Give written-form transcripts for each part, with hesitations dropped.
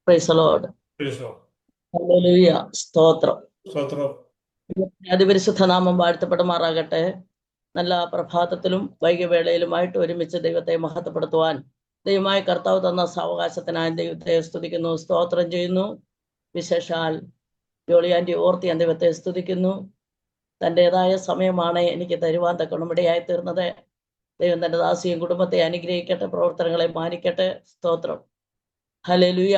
Price the Lord. Hallelujah. സ്തോത്രം. അതിപരിശുദ്ധ നാമം വാഴ്ത്തപ്പെടുമാറാകട്ടെ. നല്ല പ്രഭാതത്തിലും വൈകിവേളയിലുമായിട്ട് ഒരുമിച്ച് ദൈവത്തെ മഹത്വപ്പെടുത്തുവാൻ ദൈവമായ കർത്താവ് തന്ന സാവകാശത്തിനായി ദൈവത്തെ സ്തുതിക്കുന്നു, സ്തോത്രം ചെയ്യുന്നു. വിശേഷാൽ ജോളിയാൻ്റെ ഓർത്ത് ഞാൻ ദൈവത്തെ സ്തുതിക്കുന്നു. തൻ്റെതായ സമയമാണ് എനിക്ക് തരുവാൻ തക്കണമിടയായി തീർന്നത്. ദൈവം തൻ്റെ ദാസിയും കുടുംബത്തെ അനുഗ്രഹിക്കട്ടെ, പ്രവർത്തനങ്ങളെ മാനിക്കട്ടെ. സ്തോത്രം. ഹല്ലേലൂയ.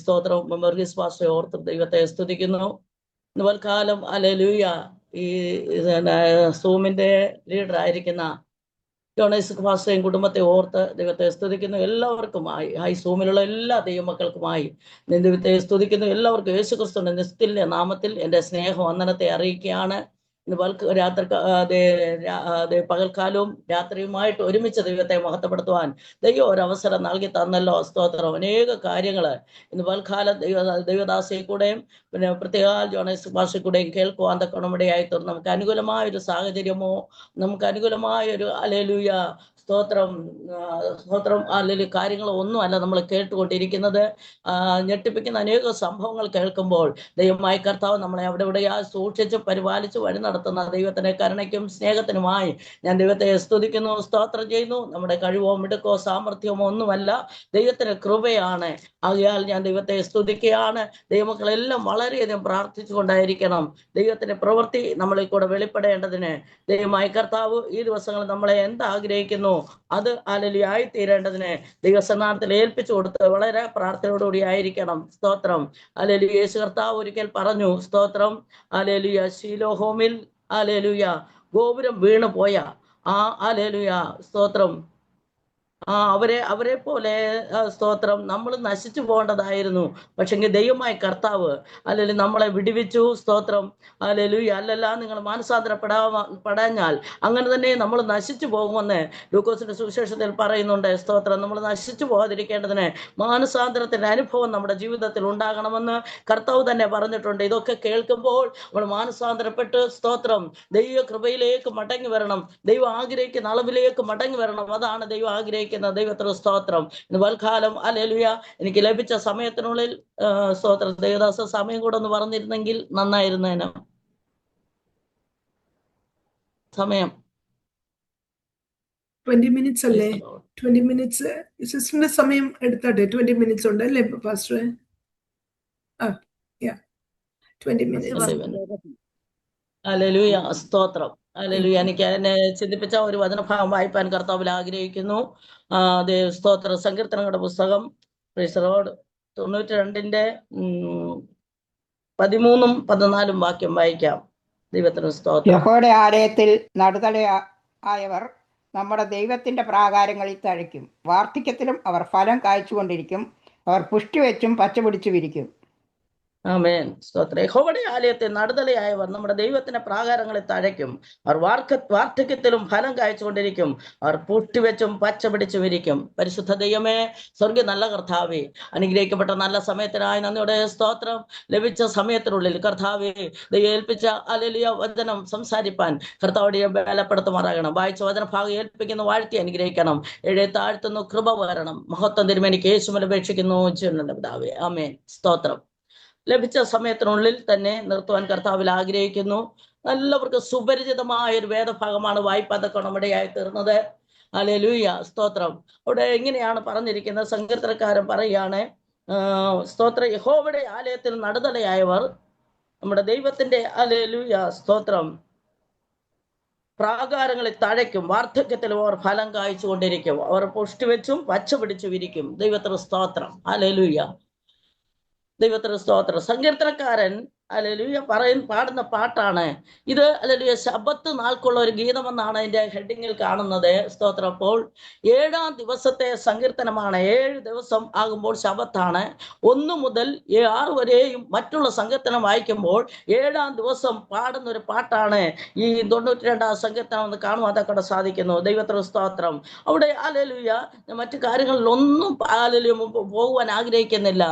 സ്തോത്രം. വർഗീസ് പാസ്റ്ററെ ഓർത്ത് ദൈവത്തെ സ്തുതിക്കുന്നു. ഇന്നുവൽക്കാലം ഹല്ലേലൂയ ഈ സൂമിൻ്റെ ലീഡറായിരിക്കുന്ന ജോണേസ് പാസ്റ്ററേയും കുടുംബത്തെ ഓർത്ത് ദൈവത്തെ സ്തുതിക്കുന്നു. എല്ലാവർക്കുമായി സൂമിലുള്ള എല്ലാ ദൈവമക്കൾക്കുമായി ദൈവത്തെ സ്തുതിക്കുന്നു. എല്ലാവർക്കും യേശുക്രിസ്തുവിന്റെ നിസ്തുല്യ നാമത്തിൽ എൻ്റെ സ്നേഹവന്ദനത്തെ അറിയിക്കുകയാണ്. പകൽക്കാലവും രാത്രിയുമായിട്ട് ഒരുമിച്ച് ദൈവത്തെ മഹത്വപ്പെടുത്തുവാൻ ദൈവം ഒരവസരം നൽകി തന്നല്ലോ. സ്തോത്രം. അനേക കാര്യങ്ങൾ ഇന്ന് പകൽക്കാലം ദൈവദാസിയെ കൂടെയും പിന്നെ പ്രത്യേക ജോണേസ് ഭാഷ കൂടെയും കേൾക്കുവാൻ തക്കണമിടയായി തീർന്നു. നമുക്ക് അനുകൂലമായ ഒരു സാഹചര്യമോ നമുക്ക് അനുകൂലമായ ഒരു ഹല്ലേലൂയ സ്തോത്രം അല്ലെങ്കിൽ കാര്യങ്ങളോ ഒന്നുമല്ല നമ്മൾ കേട്ടുകൊണ്ടിരിക്കുന്നത്. ഞെട്ടിപ്പിക്കുന്ന അനേക സംഭവങ്ങൾ കേൾക്കുമ്പോൾ ദൈവമായ കർത്താവ് നമ്മളെ അവിടെ ഇവിടെയാ സൂക്ഷിച്ച് പരിപാലിച്ച് വഴി നടത്തുന്ന ദൈവത്തിന്റെ കരുണയ്ക്കും സ്നേഹത്തിനുമായി ഞാൻ ദൈവത്തെ സ്തുതിക്കുന്നു, സ്തോത്രം ചെയ്യുന്നു. നമ്മുടെ കഴിവോ മിടുക്കോ സാമർഥ്യമോ ഒന്നുമല്ല, ദൈവത്തിന്റെ കൃപയാണ്. ആകയാൽ ഞാൻ ദൈവത്തെ സ്തുതിക്കുകയാണ്. ദൈവമക്കളെല്ലാം വളരെയധികം പ്രാർത്ഥിച്ചുകൊണ്ടായിരിക്കണം. ദൈവത്തിന്റെ പ്രവൃത്തി നമ്മളിൽ കൂടെ വെളിപ്പെടേണ്ടതിന് ദൈവമായ കർത്താവ് ഈ ദിവസങ്ങളിൽ നമ്മളെ എന്താഗ്രഹിക്കുന്നു അത് ഹല്ലേലൂയ ആയിത്തീരേണ്ടതിന് ദൈവസന്നാമത്തിൽ ഏൽപ്പിച്ചു കൊടുത്ത് വളരെ പ്രാർത്ഥനയോടുകൂടി ആയിരിക്കണം. സ്തോത്രം. ഹല്ലേലൂയ. യേശു കർത്താവ് ഒരിക്കൽ പറഞ്ഞു, സ്തോത്രം, ഹല്ലേലൂയ, ശീലോഹോമിൽ ഹല്ലേലൂയ ഗോപുരം വീണു പോയ ഹല്ലേലൂയ സ്തോത്രം അവരെ പോലെ സ്തോത്രം നമ്മൾ നശിച്ചു പോകേണ്ടതായിരുന്നു. പക്ഷെങ്കിൽ ദൈവമായ കർത്താവ് അല്ലെങ്കിൽ നമ്മളെ വിടുവിച്ചു. സ്തോത്രം. ഹല്ലേലൂയ. അല്ലല്ല, നിങ്ങൾ മാനസാന്തരപ്പെടാഞ്ഞാൽ അങ്ങനെ തന്നെ നമ്മൾ നശിച്ചു പോകുമെന്ന് ലൂക്കോസിന്റെ സുവിശേഷത്തിൽ പറയുന്നുണ്ട്. സ്തോത്രം. നമ്മൾ നശിച്ചു പോകാതിരിക്കേണ്ടതിന് മാനസാന്തരത്തിന്റെ അനുഭവം നമ്മുടെ ജീവിതത്തിൽ ഉണ്ടാകണമെന്ന് കർത്താവ് തന്നെ പറഞ്ഞിട്ടുണ്ട്. ഇതൊക്കെ കേൾക്കുമ്പോൾ നമ്മൾ മാനസാന്തരപ്പെട്ട് സ്തോത്രം ദൈവ കൃപയിലേക്ക് മടങ്ങി വരണം. ദൈവം ആഗ്രഹിക്കുന്ന അളവിലേക്ക് മടങ്ങി വരണം. അതാണ് ദൈവം ആഗ്രഹിക്കുന്നത്. ദൈവത്തിന് സ്തോത്രം. ഇന്ന് വൽക്കാലം ഹല്ലേലൂയ എനിക്ക് ലഭിച്ച സമയത്തിനുള്ളിൽ സ്തോത്രം ദേവദാസ സമയം കൂടെ ഒന്ന് പറഞ്ഞിരുന്നെങ്കിൽ നന്നായിരുന്നേനെ. സമയം 20 മിനിറ്റ്സ് അല്ലേ? 20 മിനിറ്റ്സ് സിസ്റ്ററിന്റെ സമയം എടുത്താട്ടെ. 20 മിനിറ്റ്സ് ഉണ്ട് അല്ലേ പാസ്റ്റർ? 20 മിനിറ്റ്സ്. ഹല്ലേലൂയ. സ്തോത്രം. ഹല്ലേലൂയ. എനിക്ക് എന്നെ ചിന്തിപ്പിച്ച ഒരു വചനഭാഗം വായിപ്പാൻ കർത്താവിൽ ആഗ്രഹിക്കുന്നു. സ്തോത്ര സങ്കീർത്തനങ്ങളുടെ പുസ്തകം 92ന്റെ 13ഉം 14ഉം വാക്യം വായിക്കാം. ദൈവത്തിന് സ്തോത്രം. യഹോവയുടെ ആലയത്തിൽ നടുതലയായവർ നമ്മുടെ ദൈവത്തിന്റെ പ്രാകാരങ്ങളിൽ തഴയ്ക്കും. വാർദ്ധക്യത്തിലും അവർ ഫലം കായ്ച്ചുകൊണ്ടിരിക്കും. അവർ പുഷ്ടിവെച്ചും പച്ചപിടിച്ചു വിരിക്കും. ആമേൻ. സ്തോത്രം. യഹോവയുടെ ആലയത്തെ നടുതലയായവർ നമ്മുടെ ദൈവത്തിന്റെ പ്രാകാരങ്ങളിൽ തഴയ്ക്കും. അവർ വാർദ്ധക്യത്തിലും ഫലം കായ്ച്ചുകൊണ്ടിരിക്കും. അവർ പുഷ്ടിവെച്ചും പച്ച പിടിച്ചു വിരിക്കും. പരിശുദ്ധ ദൈവമേ, സ്വർഗ്ഗ നല്ല കർത്താവേ, അനുഗ്രഹിക്കപ്പെട്ട നല്ല സമയത്തിനായി നന്ദിയുടെ സ്തോത്രം. ലഭിച്ച സമയത്തിനുള്ളിൽ കർത്താവേ ദൈവം ഏൽപ്പിച്ച ഹല്ലേലൂയ വചനം സംസാരിപ്പാൻ കർത്താവുടെ ബലപ്പെടുത്തുമാറാകണം. വായിച്ച വചനഭാഗം ഏൽപ്പിക്കുന്ന വാഴ്ത്തി അനുഗ്രഹിക്കണം. താഴ്ത്തുന്നു, കൃപ വരണം. മഹത്വം തിരുമേനിക്ക് യേശുവിൽ അപേക്ഷിക്കുന്നു ജീവനുള്ള പിതാവേ. ആമേൻ. സ്തോത്രം. ലഭിച്ച സമയത്തിനുള്ളിൽ തന്നെ നിർത്തുവാൻ കർത്താവിൽ ആഗ്രഹിക്കുന്നു. എല്ലാവർക്കും സുപരിചിതമായ ഒരു വേദഭാഗമാണ് വായിപ്പാൻ തക്കണമിടയായി തീർന്നത്. ഹല്ലേലൂയ. സ്തോത്രം. അവിടെ എങ്ങനെയാണ് പറഞ്ഞിരിക്കുന്നത്? സങ്കീർത്തനക്കാരൻ പറയുകയാണ്, സ്തോത്രം, യഹോവയുടെ ആലയത്തിൽ നടുതലയായവർ നമ്മുടെ ദൈവത്തിന്റെ ഹല്ലേലൂയ സ്തോത്രം പ്രാകാരങ്ങളിൽ തഴയ്ക്കും. വാർദ്ധക്യത്തിൽ അവർ ഫലം കായ്ച്ചുകൊണ്ടിരിക്കും. അവർ പുഷ്ടിവെച്ചും പച്ച പിടിച്ചു വിരിക്കും. ദൈവത്തിന് സ്തോത്രം. ഹല്ലേലൂയ. ദൈവത്തിന് സ്തോത്രം. സങ്കീർത്തനക്കാരൻ ഹല്ലേലൂയ പാടുന്ന പാട്ടാണ് ഇത്. ഹല്ലേലൂയ ശബ്ബത്ത് നാൾക്കുള്ള ഒരു ഗീതമെന്നാണ് അതിന്റെ ഹെഡിങ്ങിൽ കാണുന്നത്. സ്തോത്രം. അപ്പോൾ 7-ാം ദിവസത്തെ സങ്കീർത്തനമാണ്. 7 ദിവസം ആകുമ്പോൾ ശബ്ബത്താണ്. 1 മുതൽ 6 വരെയും മറ്റുള്ള സങ്കീർത്തനം വായിക്കുമ്പോൾ 7-ാം ദിവസം പാടുന്ന ഒരു പാട്ടാണ് ഈ 92-ാം സങ്കീർത്തനം എന്ന് കാണുവാൻ തക്കടെ സാധിക്കുന്നു. ദൈവത്തിന് സ്തോത്രം. അവിടെ ഹല്ലേലൂയ മറ്റു കാര്യങ്ങളിലൊന്നും ഹല്ലേലൂയ പോകുവാൻ ആഗ്രഹിക്കുന്നില്ല.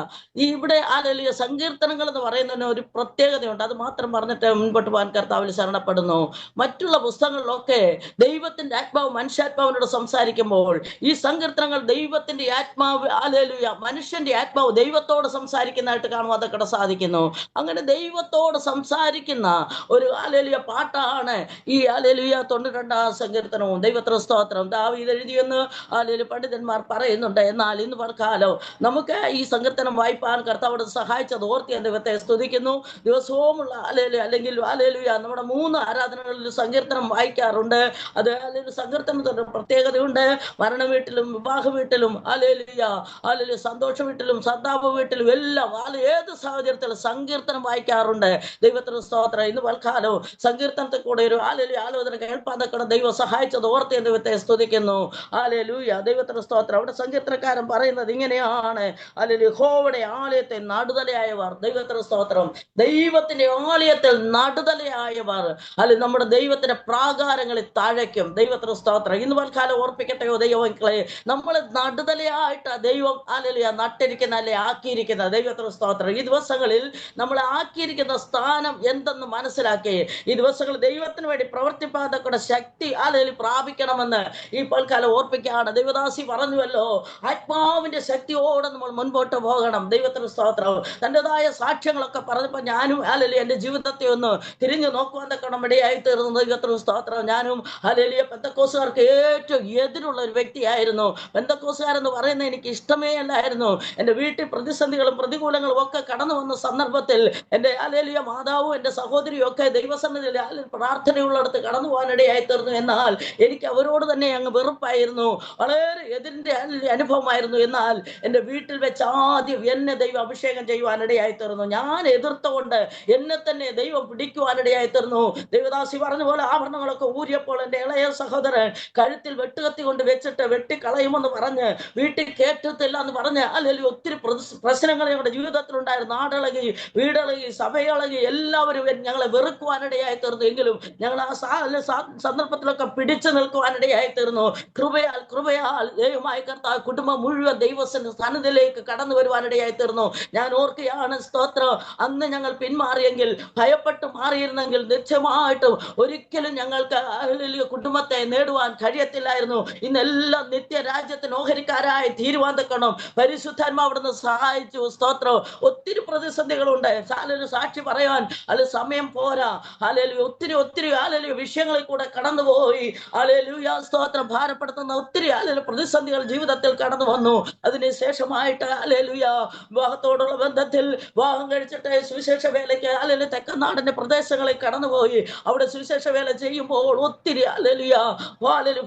ഇവിടെ ഹല്ലേലൂയ സങ്കീർത്തനങ്ങൾ എന്ന് പറയുന്നതിന് ഒരു പ്രത്യേകതയുണ്ട്. അത് മാത്രം പറഞ്ഞിട്ട് മുൻപോട്ട് പോകാൻ കർത്താവിൽ ശരണപ്പെടുന്നു. മറ്റുള്ള പുസ്തകങ്ങളിലൊക്കെ ദൈവത്തിന്റെ ആത്മാവ് മനുഷ്യാത്മാവിനോട് സംസാരിക്കുമ്പോൾ ഈ സങ്കീർത്തനങ്ങൾ ദൈവത്തിന്റെ ആത്മാവ്, ഹല്ലേലൂയ, മനുഷ്യന്റെ ആത്മാവ് ദൈവത്തോട് സംസാരിക്കുന്നതായിട്ട് കാണുവാൻ അതൊക്കെ സാധിക്കുന്നു. അങ്ങനെ ദൈവത്തോട് സംസാരിക്കുന്ന ഒരു ഹല്ലേലൂയ പാട്ടാണ് ഈ ഹല്ലേലൂയ 92 സങ്കീർത്തനവും. ദൈവത്തിന് സ്തോത്രം. ദാവീദ് എഴുതിയെന്ന് ഹല്ലേലൂയ പണ്ഡിതന്മാർ പറയുന്നുണ്ട്. എന്നാൽ ഇന്ന് കാലം നമുക്ക് ഈ സങ്കീർത്തനം വായിപ്പാൻ കർത്താവോട് സഹായിച്ചത് ഓർത്തി ഞാൻ ദൈവത്തെ സ്തുതിക്കുന്നു. ദിവസവുമുള്ള ഹല്ലേലൂയ അല്ലെങ്കിൽ ഹല്ലേലൂയ നമ്മുടെ 3 ആരാധനകളിൽ സങ്കീർത്തനം വായിക്കാറുണ്ട്. അത് ഹല്ലേലൂയ സങ്കീർത്തനത്തിന്റെ പ്രത്യേകതയുണ്ട്. മരണ വീട്ടിലും വിവാഹ വീട്ടിലും ഹല്ലേലൂയ ഹല്ലേലൂയ സന്തോഷ വീട്ടിലും സന്താപ വീട്ടിലും എല്ലാം ഏത് സാഹചര്യത്തിലും സങ്കീർത്തനം വായിക്കാറുണ്ട്. ദൈവത്തിന് സ്തോത്രം. ഇന്ന് വൽക്കാലം സങ്കീർത്തനത്തെ കൂടെ ഒരു ഹല്ലേലൂയ ആലോചന കേൾപ്പാൻ തക്കണം ദൈവം സഹായിച്ചത് ഓർത്ത് ഞാൻ ദൈവത്തെ സ്തുതിക്കുന്നു. ഹല്ലേലൂയ, ദൈവത്തിന് സ്തോത്രം. അവിടെ സങ്കീർത്തനക്കാരൻ പറയുന്നത് ഇങ്ങനെയാണ്: ഹല്ലേലൂയ, യഹോവയുടെ ആലയത്തെ നടുതലയായവർ. ദൈവത്തിന് സ്തോത്രം. ദൈവത്തിന്റെ ആലയത്തിൽ നടുതലയായവർ അല്ലെ നമ്മുടെ ദൈവത്തിന്റെ പ്രാകാരങ്ങളിൽ തഴയ്ക്കും. ദൈവത്തിന് സ്തോത്രം. ഇന്ന് വൽക്കാലം ഓർപ്പിക്കട്ടെയോ ദൈവമക്കളെ, നമ്മൾ നടുതലയായിട്ട് ദൈവം ഹല്ലേലൂയ നട്ടിരിക്കുന്ന അല്ലെ ആക്കിയിരിക്കുന്ന. ദൈവത്തിന് സ്തോത്രം. ഈ ദിവസങ്ങളിൽ നമ്മൾ ആക്കിയിരിക്കുന്ന സ്ഥാനം എന്തെന്ന് മനസ്സിലാക്കി ഈ ദിവസങ്ങൾ ദൈവത്തിന് വേണ്ടി പ്രവർത്തിപ്പാതൊക്കെ ശക്തി ഹല്ലേലൂയ പ്രാപിക്കണമെന്ന് ഈ പൽക്കാലം ഓർപ്പിക്കുകയാണ്. ദൈവദാസി പറഞ്ഞുവല്ലോ, ആത്മാവിന്റെ ശക്തിയോടെ നമ്മൾ മുൻപോട്ട് പോകണം. ദൈവത്തിന് സ്തോത്രം. തൻ്റെതായ സാക്ഷ്യങ്ങളൊക്കെ പറഞ്ഞപ്പോൾ ഞാനും ഹല്ലേലൂയ എൻ്റെ ജീവിതത്തെ ഒന്ന് തിരിഞ്ഞു നോക്കുവാൻ തക്കണം ഇടയായി തീർന്നു. ദൈവത്തിന് സ്തോത്രം. ഞാനും ഹല്ലേലൂയ പെന്തക്കോസുകാർക്ക് ഏറ്റവും എതിരുള്ള ഒരു വ്യക്തിയായിരുന്നു. പെന്തക്കോസുകാരെന്ന് പറയുന്നത് എനിക്ക് ഇഷ്ടമേ അല്ലായിരുന്നു. എൻ്റെ വീട്ടിൽ പ്രതിസന്ധികളും പ്രതികൂലങ്ങളും ഒക്കെ കടന്നു വന്ന സന്ദർഭത്തിൽ എൻ്റെ ഹല്ലേലൂയ മാതാവും എൻ്റെ സഹോദരിയും ഒക്കെ ദൈവസന്നിധിയിൽ പ്രാർത്ഥനയുള്ളിടത്ത് കടന്നു പോകാനിടയായി തീർന്നു. എന്നാൽ എനിക്ക് അവരോട് തന്നെ അങ്ങ് വെറുപ്പായിരുന്നു. വളരെ എതിരിന്റെ അനുഭവമായിരുന്നു. എന്നാൽ എൻ്റെ വീട്ടിൽ വെച്ച് ആദ്യം എന്നെ ദൈവം അഭിഷേകം ചെയ്യുവാനിടയായി തീർന്നു. ഞാൻ എതിർത്തുകൊണ്ട് എന്നെ തന്നെ ദൈവം പിടിക്കുവാനിടയായി തീർന്നു. ദൈവദാസി പറഞ്ഞ പോലെ ആഭരണങ്ങളൊക്കെ ഊരിയപ്പോൾ എൻ്റെ ഇളയ സഹോദരൻ കഴുത്തിൽ വെട്ടുകത്തി കൊണ്ട് വെച്ചിട്ട് വെട്ടിക്കളയുമെന്ന് പറഞ്ഞ് വീട്ടിൽ കേട്ടത്തില്ല എന്ന് പറഞ്ഞ് അല്ലെങ്കിൽ ഒത്തിരി പ്രശ്നങ്ങൾ ഞങ്ങളുടെ ജീവിതത്തിലുണ്ടായിരുന്നു. നാടിളകി, വീടിളകി, സഭയിളകി, എല്ലാവരും ഞങ്ങളെ വെറുക്കുവാനിടയായി തീർന്നു. എങ്കിലും ഞങ്ങൾ ആ സന്ദർഭത്തിലൊക്കെ പിടിച്ചു നിൽക്കുവാനിടയായി തീർന്നു. കൃപയാൽ ദൈവമായ കർത്താവ് കുടുംബം മുഴുവൻ ദൈവത്തിന്റെ സന്നിധിയിലേക്ക് കടന്നു വരുവാനിടയായി തീർന്നു. ഞാൻ ഓർക്കുകയാണ്, സ്തോത്രം, അന്ന് ഞങ്ങൾ പിന്മാറിയെങ്കിൽ, ഭയപ്പെട്ട് മാറിയിരുന്നെങ്കിൽ നിശ്ചയമായിട്ടും ഒരിക്കലും ഞങ്ങൾക്ക് കുടുംബത്തെ നേടുവാൻ കഴിയത്തില്ലായിരുന്നു. ഇന്നെല്ലാം നിത്യരാജ്യത്തിന് ഓഹരിക്കാരായി തീരുവാൻ തക്കണം പരിശുദ്ധാത്മാവ് അവിടുന്ന് സഹായിച്ചു. സ്തോത്രം. ഒത്തിരി പ്രതിസന്ധികളുണ്ട്. സാക്ഷി പറയാൻ അല്ലെ സമയം പോരാ. ഹല്ലേലൂയ, ഒത്തിരി ഒത്തിരി ഹല്ലേലൂയ വിഷയങ്ങളിൽ കൂടെ കടന്നുപോയി. ഹല്ലേലൂയ, സ്തോത്രം, ഭാരപ്പെടുത്തുന്ന ഒത്തിരി ഹല്ലേലൂയ പ്രതിസന്ധികൾ ജീവിതത്തിൽ കടന്നു വന്നു. അതിനുശേഷമായിട്ട് ഹല്ലേലൂയ വിവാഹത്തോടുള്ള ബന്ധത്തിൽ വിവാഹം കഴിച്ചിട്ട് സുവിശേഷ വേലയ്ക്ക് ഹല്ലേലൂയ തെക്കനാടിന്റെ പ്രദേശങ്ങളിൽ കടന്നുപോയി. അവിടെ സുവിശേഷ വേല ചെയ്യുമ്പോൾ ഒത്തിരി ഹല്ലേലൂയ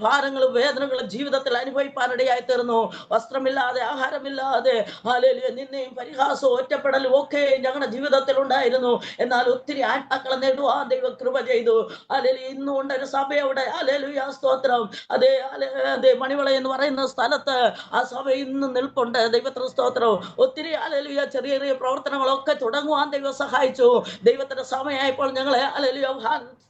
ഭാരങ്ങളും വേദനകളും ജീവിതത്തിൽ അനുഭവിപ്പാനിടയായി തീർന്നു. വസ്ത്രമില്ലാതെ, ആഹാരമില്ലാതെ, ഹല്ലേലൂയ നിന്നെയും പരിഹാസവും ഒറ്റപ്പെടലും ഒക്കെ ഞങ്ങളുടെ ജീവിതത്തിൽ ഉണ്ടായിരുന്നു. എന്നാൽ ഒത്തിരി ആത്മാക്കളെ നേടുവാൻ ദൈവം കൃപ ചെയ്തു. ഹല്ലേലൂയ, ഇന്നുകൊണ്ട് ഒരു സഭ അവിടെ ഹല്ലേലൂയ സ്തോത്രം. അതേ മണിവള എന്ന് പറയുന്ന സ്ഥലത്ത് ആ സഭ ഇന്ന് നിൽപ്പുണ്ട്. ദൈവത്തിന് സ്തോത്രം. ഒത്തിരി ഹല്ലേലൂയ ചെറിയ ചെറിയ പ്രവർത്തനങ്ങളൊക്കെ തുടങ്ങുവാൻ ദൈവം സഹായിച്ചു. ദൈവത്തിന്റെ സമയമായപ്പോൾ ഞങ്ങളെ ഹല്ലേലൂയ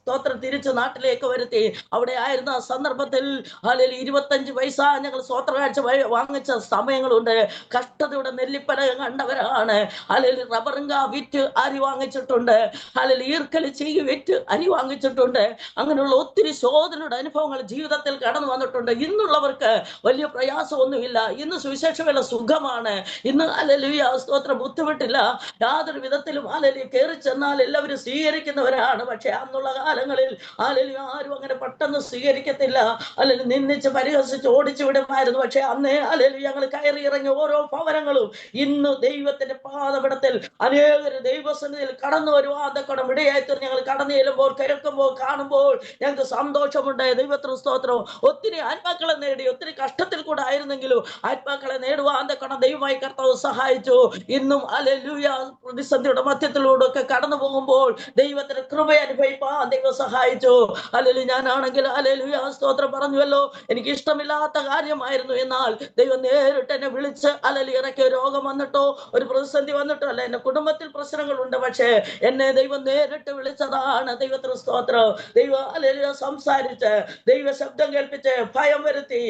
സ്തോത്രം തിരിച്ച് നാട്ടിലേക്ക് വരുത്തി. അവിടെ ആയിരുന്ന സന്ദർഭത്തിൽ ഹല്ലേലൂയ 25 പൈസ ഞങ്ങൾ സ്വോത്രകാഴ്ച വാങ്ങിച്ച സമയങ്ങളുണ്ട്. കഷ്ടതയുടെ നെല്ലിപ്പല കണ്ടവരാണ്. ഹല്ലേലൂയ റബ്ബറിങ്ക വിറ്റ് അരി വാങ്ങിച്ചിട്ടുണ്ട്. ഹല്ലേലൂയ ഈർക്കലി ചെയ്ത് വിറ്റ് അരി വാങ്ങിച്ചിട്ടുണ്ട്. അങ്ങനെയുള്ള ഒത്തിരി ശോധനയുടെ അനുഭവങ്ങൾ ജീവിതത്തിൽ കടന്നു വന്നിട്ടുണ്ട്. ഇന്നുള്ളവർക്ക് വലിയ പ്രയാസമൊന്നുമില്ല. ഇന്ന് സുവിശേഷ വേല സുഖമാണ്. ഇന്ന് ഹല്ലേലൂയ സ്തോത്രം ബുദ്ധിമുട്ടില്ല. യാതൊരു വിധത്തിലും ഹല്ലേലൂയ കയറി ചെന്നാൽ എല്ലാവരും സ്വീകരിക്കുന്നവരാണ്. പക്ഷെ അന്നുള്ള കാലങ്ങളിൽ ഹല്ലേലൂയ ആരും അങ്ങനെ പെട്ടെന്ന് സ്വീകരിക്കത്തില്ല. അല്ലെങ്കിൽ നിന്ദിച്ച് പരിഹസിച്ച് ഓടിച്ചു വിടുമായിരുന്നു. പക്ഷെ അന്ന് ഹല്ലേലൂയ ഞങ്ങൾ കയറി ഇറങ്ങി ഓരോ ഭവനങ്ങളും ഇന്ന് ദൈവത്തിന്റെ പാദപീഠത്തിൽ അനേകര് ദൈവസന്നിധിയിൽ കടന്നു വരുവാൻ അതൊക്കെ ഇടയായിത്തീർന്ന് ഞങ്ങൾ കടന്നു ചെല്ലുമ്പോൾ, കേൾക്കുമ്പോൾ, കാണുമ്പോൾ ഞങ്ങൾക്ക് സന്തോഷമുണ്ട്. ദൈവത്തിന് സ്തോത്രം. ഒത്തിരി ആത്മാക്കളെ നേടി. ഒത്തിരി കഷ്ടത്തിൽ കൂടെ ആയിരുന്നെങ്കിലും ആത്മാക്കളെ നേടുവാൻ അതൊക്കെ ദൈവമായി കർത്താവ് സഹായിച്ചു. ഇന്നും ഹല്ലേലൂയ പ്രതിസന്ധിയുടെ മധ്യത്തിലൂടെ ഒക്കെ കടന്നു പോകുമ്പോൾ ദൈവത്തിന് കൃപ അനുഭവിപ്പാൻ ദൈവം സഹായിച്ചു. ഹല്ലേലൂയ, ഞാനാണെങ്കിൽ ഹല്ലേലൂയ സ്തോത്രം പറഞ്ഞുവല്ലോ, എനിക്ക് ഇഷ്ടമില്ലാത്ത കാര്യമായിരുന്നു. എന്നാൽ ദൈവം നേരിട്ട് എന്നെ വിളിച്ച് ഹല്ലേലൂയ ഇറക്കിയ രോഗം വന്നിട്ടോ ഒരു പ്രതിസന്ധി വന്നിട്ടോ അല്ല, എന്റെ കുടുംബത്തിൽ പ്രശ്നങ്ങളുണ്ട്. പക്ഷേ എന്നെ ദൈവം നേരിട്ട് വിളിച്ചതാണ്. ദൈവത്തിന് സ്തോത്രം. ദൈവം ഹല്ലേലൂയ സംസാരിച്ച്, ദൈവ ശബ്ദം കേൾപ്പിച്ച്, ഭയം വരുത്തി,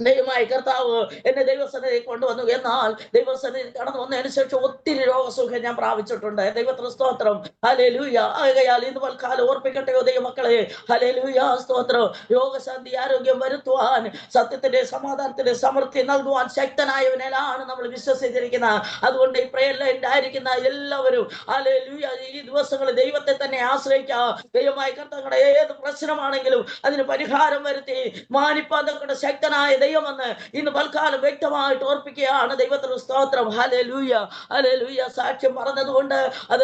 ദൈവമായി കർത്താവ് എന്നെ ദൈവസന്നിധി കൊണ്ടുവന്നു. എന്നാൽ ദൈവസന്നിധി കടന്നു വന്നതിന് ശേഷം ഒത്തിരി രോഗസുഖം ഞാൻ പ്രാപിച്ചിട്ടുണ്ട്. ദൈവത്തിന് സ്തോത്രം. ഹല്ലേലൂയ. ആകയാൽ ഇന്ന് പൽക്കാലം ഓർപ്പിക്കട്ടെയോ ദൈവമക്കളെ, ഹല്ലേലൂയ, സ്തോത്രം. രോഗശാന്തി ആരോഗ്യം വരുത്തുവാൻ, സത്യത്തിന്റെ സമാധാനത്തിന്റെ സമൃദ്ധി നൽകുവാൻ ശക്തനായവനാണ് നമ്മൾ വിശ്വസിച്ചിരിക്കുന്നത്. അതുകൊണ്ട് ഈ പ്രയർ ലൈനിൽ ആയിരിക്കുന്ന എല്ലാവരും ഹല്ലേലൂയ ഈ ദിവസങ്ങളിൽ ദൈവത്തെ തന്നെ ആശ്രയിക്കുക. ദൈവമായി കർത്താവേ, ഏത് പ്രശ്നമാണെങ്കിലും അതിന് പരിഹാരം വരുത്തി മാനിപ്പാൻ തക്കയുടെ ശക്തനായ ദൈവമെന്ന് ഇന്ന് പൽക്കാലം വ്യക്തമായിട്ട് ഓർപ്പിക്കുകയാണ്. ദൈവത്തിന് സ്തോത്രം. Hallelujah, hallelujah. സാക്ഷ്യം പറഞ്ഞതുകൊണ്ട് അത്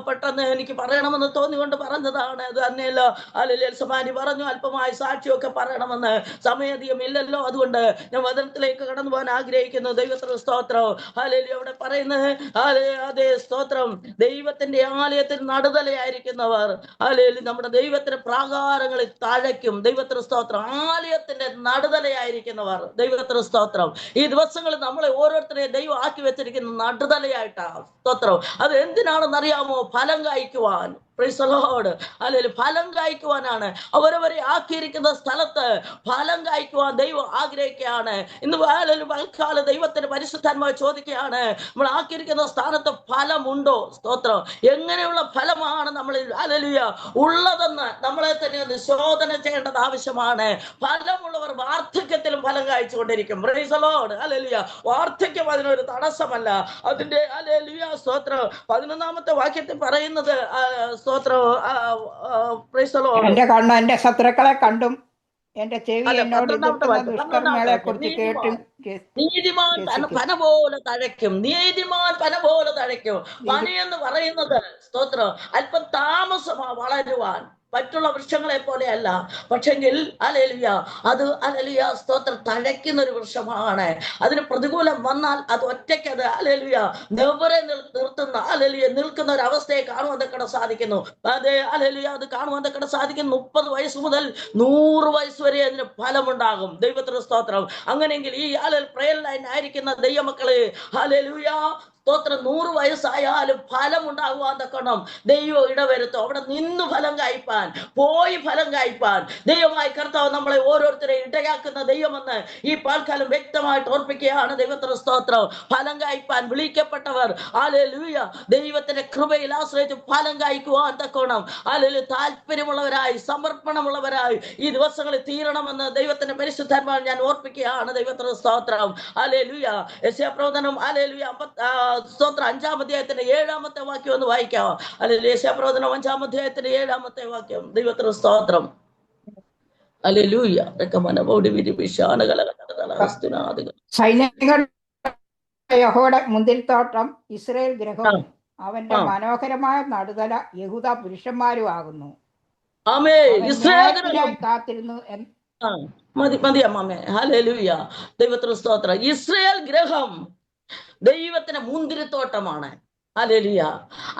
പെട്ടെന്ന് എനിക്ക് പറയണമെന്ന് തോന്നിക്കൊണ്ട് പറഞ്ഞതാണ്. അത് തന്നെയല്ല, ഹല്ലേലൂയ. സമാനി പറഞ്ഞു അല്പമായ സാക്ഷിയൊക്കെ പറയണമെന്ന്, സമയധികം ഇല്ലല്ലോ. അതുകൊണ്ട് ഞാൻ വചനത്തിലേക്ക് കടന്നു പോകാൻ ആഗ്രഹിക്കുന്നു. ദൈവത്തിന് സ്തോത്രം. ഹല്ലേലൂയ. അവിടെ പറയുന്നത് അതേ സ്തോത്രം, ദൈവത്തിന്റെ ആലയത്തിൽ നടുതലയായിരിക്കുന്നവർ ഹല്ലേലൂയ നമ്മുടെ ദൈവത്തിന്റെ പ്രാകാരങ്ങളിൽ തഴയ്ക്കും. ദൈവത്തിന് സ്തോത്രം. ആലയത്തിന്റെ നടുതലയായിരിക്കുന്നവർ, ദൈവത്തിന് സ്തോത്രം. ഈ ദിവസങ്ങളിൽ നമ്മളെ ഓരോരുത്തരെയും ദൈവം ആക്കി വെച്ചിരിക്കുന്ന നടുതലയായിട്ടാ. സ്തോത്രം. അത് എന്തിനാണെന്നറിയാമോ? ഫലം കായ്ക്കുവാൻ. അല്ലെങ്കിൽ ഫലം കായ്ക്കുവാനാണ്. അവരവരെ ആക്കിയിരിക്കുന്ന സ്ഥലത്ത് ഫലം കായ്ക്കുവാൻ ദൈവം ആഗ്രഹിക്കുകയാണ്. ഇന്ന് വൽക്കാല ദൈവത്തിന്റെ പരിശുദ്ധാത്മാവ് ചോദിക്കുകയാണ്, നമ്മൾ ആക്കിയിരിക്കുന്ന സ്ഥാനത്ത് ഫലമുണ്ടോ? സ്തോത്രം. എങ്ങനെയുള്ള ഫലമാണ് നമ്മൾ ഹല്ലേലൂയ ഉള്ളതെന്ന് നമ്മളെ തന്നെ ഒന്ന് ശോധന ചെയ്യേണ്ടത് ആവശ്യമാണ്. ഫലമുള്ളവർ വാർദ്ധക്യത്തിലും ഫലം കായ്ച്ചുകൊണ്ടിരിക്കും. Praise the Lord. ഹല്ലേലൂയ. വാർദ്ധക്യം അതിനൊരു തടസ്സമല്ല. അതിന്റെ ഹല്ലേലൂയ സ്തോത്രം 11-ാമത്തെ വാക്യത്തിൽ പറയുന്നത് സ്തോത്രം. Price the Lord. എന്റെ കണ്ണ് എന്റെ ശത്രുക്കളെ കണ്ടും എന്റെ ചെവി എന്നോട് എതിർക്കുന്ന ദുഷ്കർമ്മങ്ങളെ കുറിച്ച് കേട്ടും. നീതിമാൻ പന പോലെ തഴയ്ക്കും. നീതിമാൻ പന പോലെ തഴയ്ക്കും. പനയെന്ന് പറയുന്നത് സ്തോത്രം അല്പം താമസമാ വളരുവാൻ. മറ്റുള്ള വൃക്ഷങ്ങളെ പോലെയല്ല. പക്ഷെങ്കിൽ ഹല്ലേലൂയ അത് ഹല്ലേലൂയ സ്തോത്രം തഴയ്ക്കുന്ന ഒരു വൃക്ഷമാണ്. അതിന് പ്രതികൂലം വന്നാൽ അത് ഒറ്റയ്ക്ക് അത് ഹല്ലേലൂയ നെവറെ നിർത്തുന്ന ഹല്ലേലൂയ നിൽക്കുന്ന ഒരു അവസ്ഥയെ കാണുവാൻ തക്കട സാധിക്കുന്നു. അതെ ഹല്ലേലൂയ അത് കാണുവാൻ തക്കട സാധിക്കും. 30 വയസ്സ് മുതൽ 100 വയസ്സ് വരെ അതിന് ഫലമുണ്ടാകും. ദൈവത്തിന് സ്തോത്രം. അങ്ങനെയെങ്കിൽ ഈ പ്രയർ ലൈൻ ആയിരിക്കുന്ന ദൈവമക്കളെ ഹല്ലേലൂയ സ്തോത്രം 100 വയസ്സായാലും ഫലം ഉണ്ടാകുവാൻ തക്കണം ദൈവം ഇടവരുത്തും. അവിടെ നിന്ന് ഫലം കായ്പാൻ, പോയി ഫലം കായ്പാൻ ദൈവമായി കർത്താവ് നമ്മളെ ഓരോരുത്തരെ ഇടയാക്കുന്ന ദൈവമെന്ന് ഈ പാൽക്കാലം വ്യക്തമായിട്ട് ഓർപ്പിക്കുകയാണ്. ദൈവത്തിന് സ്തോത്രം. ഫലം കായ്പാൻ വിളിക്കപ്പെട്ടവർ ഹല്ലേലൂയ ദൈവത്തിന്റെ കൃപയിൽ ആശ്രയിച്ച് ഫലം കായ്ക്കുവാൻ തക്കണം ഹല്ലേലൂയ താല്പര്യമുള്ളവരായി സമർപ്പണമുള്ളവരായി ഈ ദിവസങ്ങളിൽ തീരണമെന്ന് ദൈവത്തിന്റെ പരിശുദ്ധാത്മാവിൽ ഞാൻ ഓർപ്പിക്കുകയാണ്. ദൈവത്തിന് സ്തോത്രം. ഹല്ലേലൂയ. യെശയ്യാപ്രവചനം ഹല്ലേലൂയ സ്തോത്രം 5-ാം അധ്യായത്തിന്റെ 7-ാമത്തെ വാക്യം ഒന്ന് വായിക്കാമോ? അല്ലെങ്കിൽ യെശയ്യാപ്രവചനം 5-ാം അധ്യായത്തിന്റെ 7-ാമത്തെ വാക്യം. ദൈവത്തിന് സ്തോത്രം. ഹല്ലേലൂയ. സൈന്യങ്ങളുടെ യഹോവയുടെ മുന്തിരിത്തോട്ടം ഇസ്രായേൽ ഗൃഹവും അവന്റെ മനോഹരമായ നടുതല യഹൂദ പുരുഷന്മാരും ആകുന്നു. കാത്തിരുന്നു. മതി അമ്മാമേ. ഹല്ലേലൂയ. ദൈവത്തിന് സ്തോത്രം. ഇസ്രായേൽ ഗൃഹം ദൈവത്തിന്റെ മുന്തിരിത്തോട്ടമാണ്. ഹല്ലേലൂയ.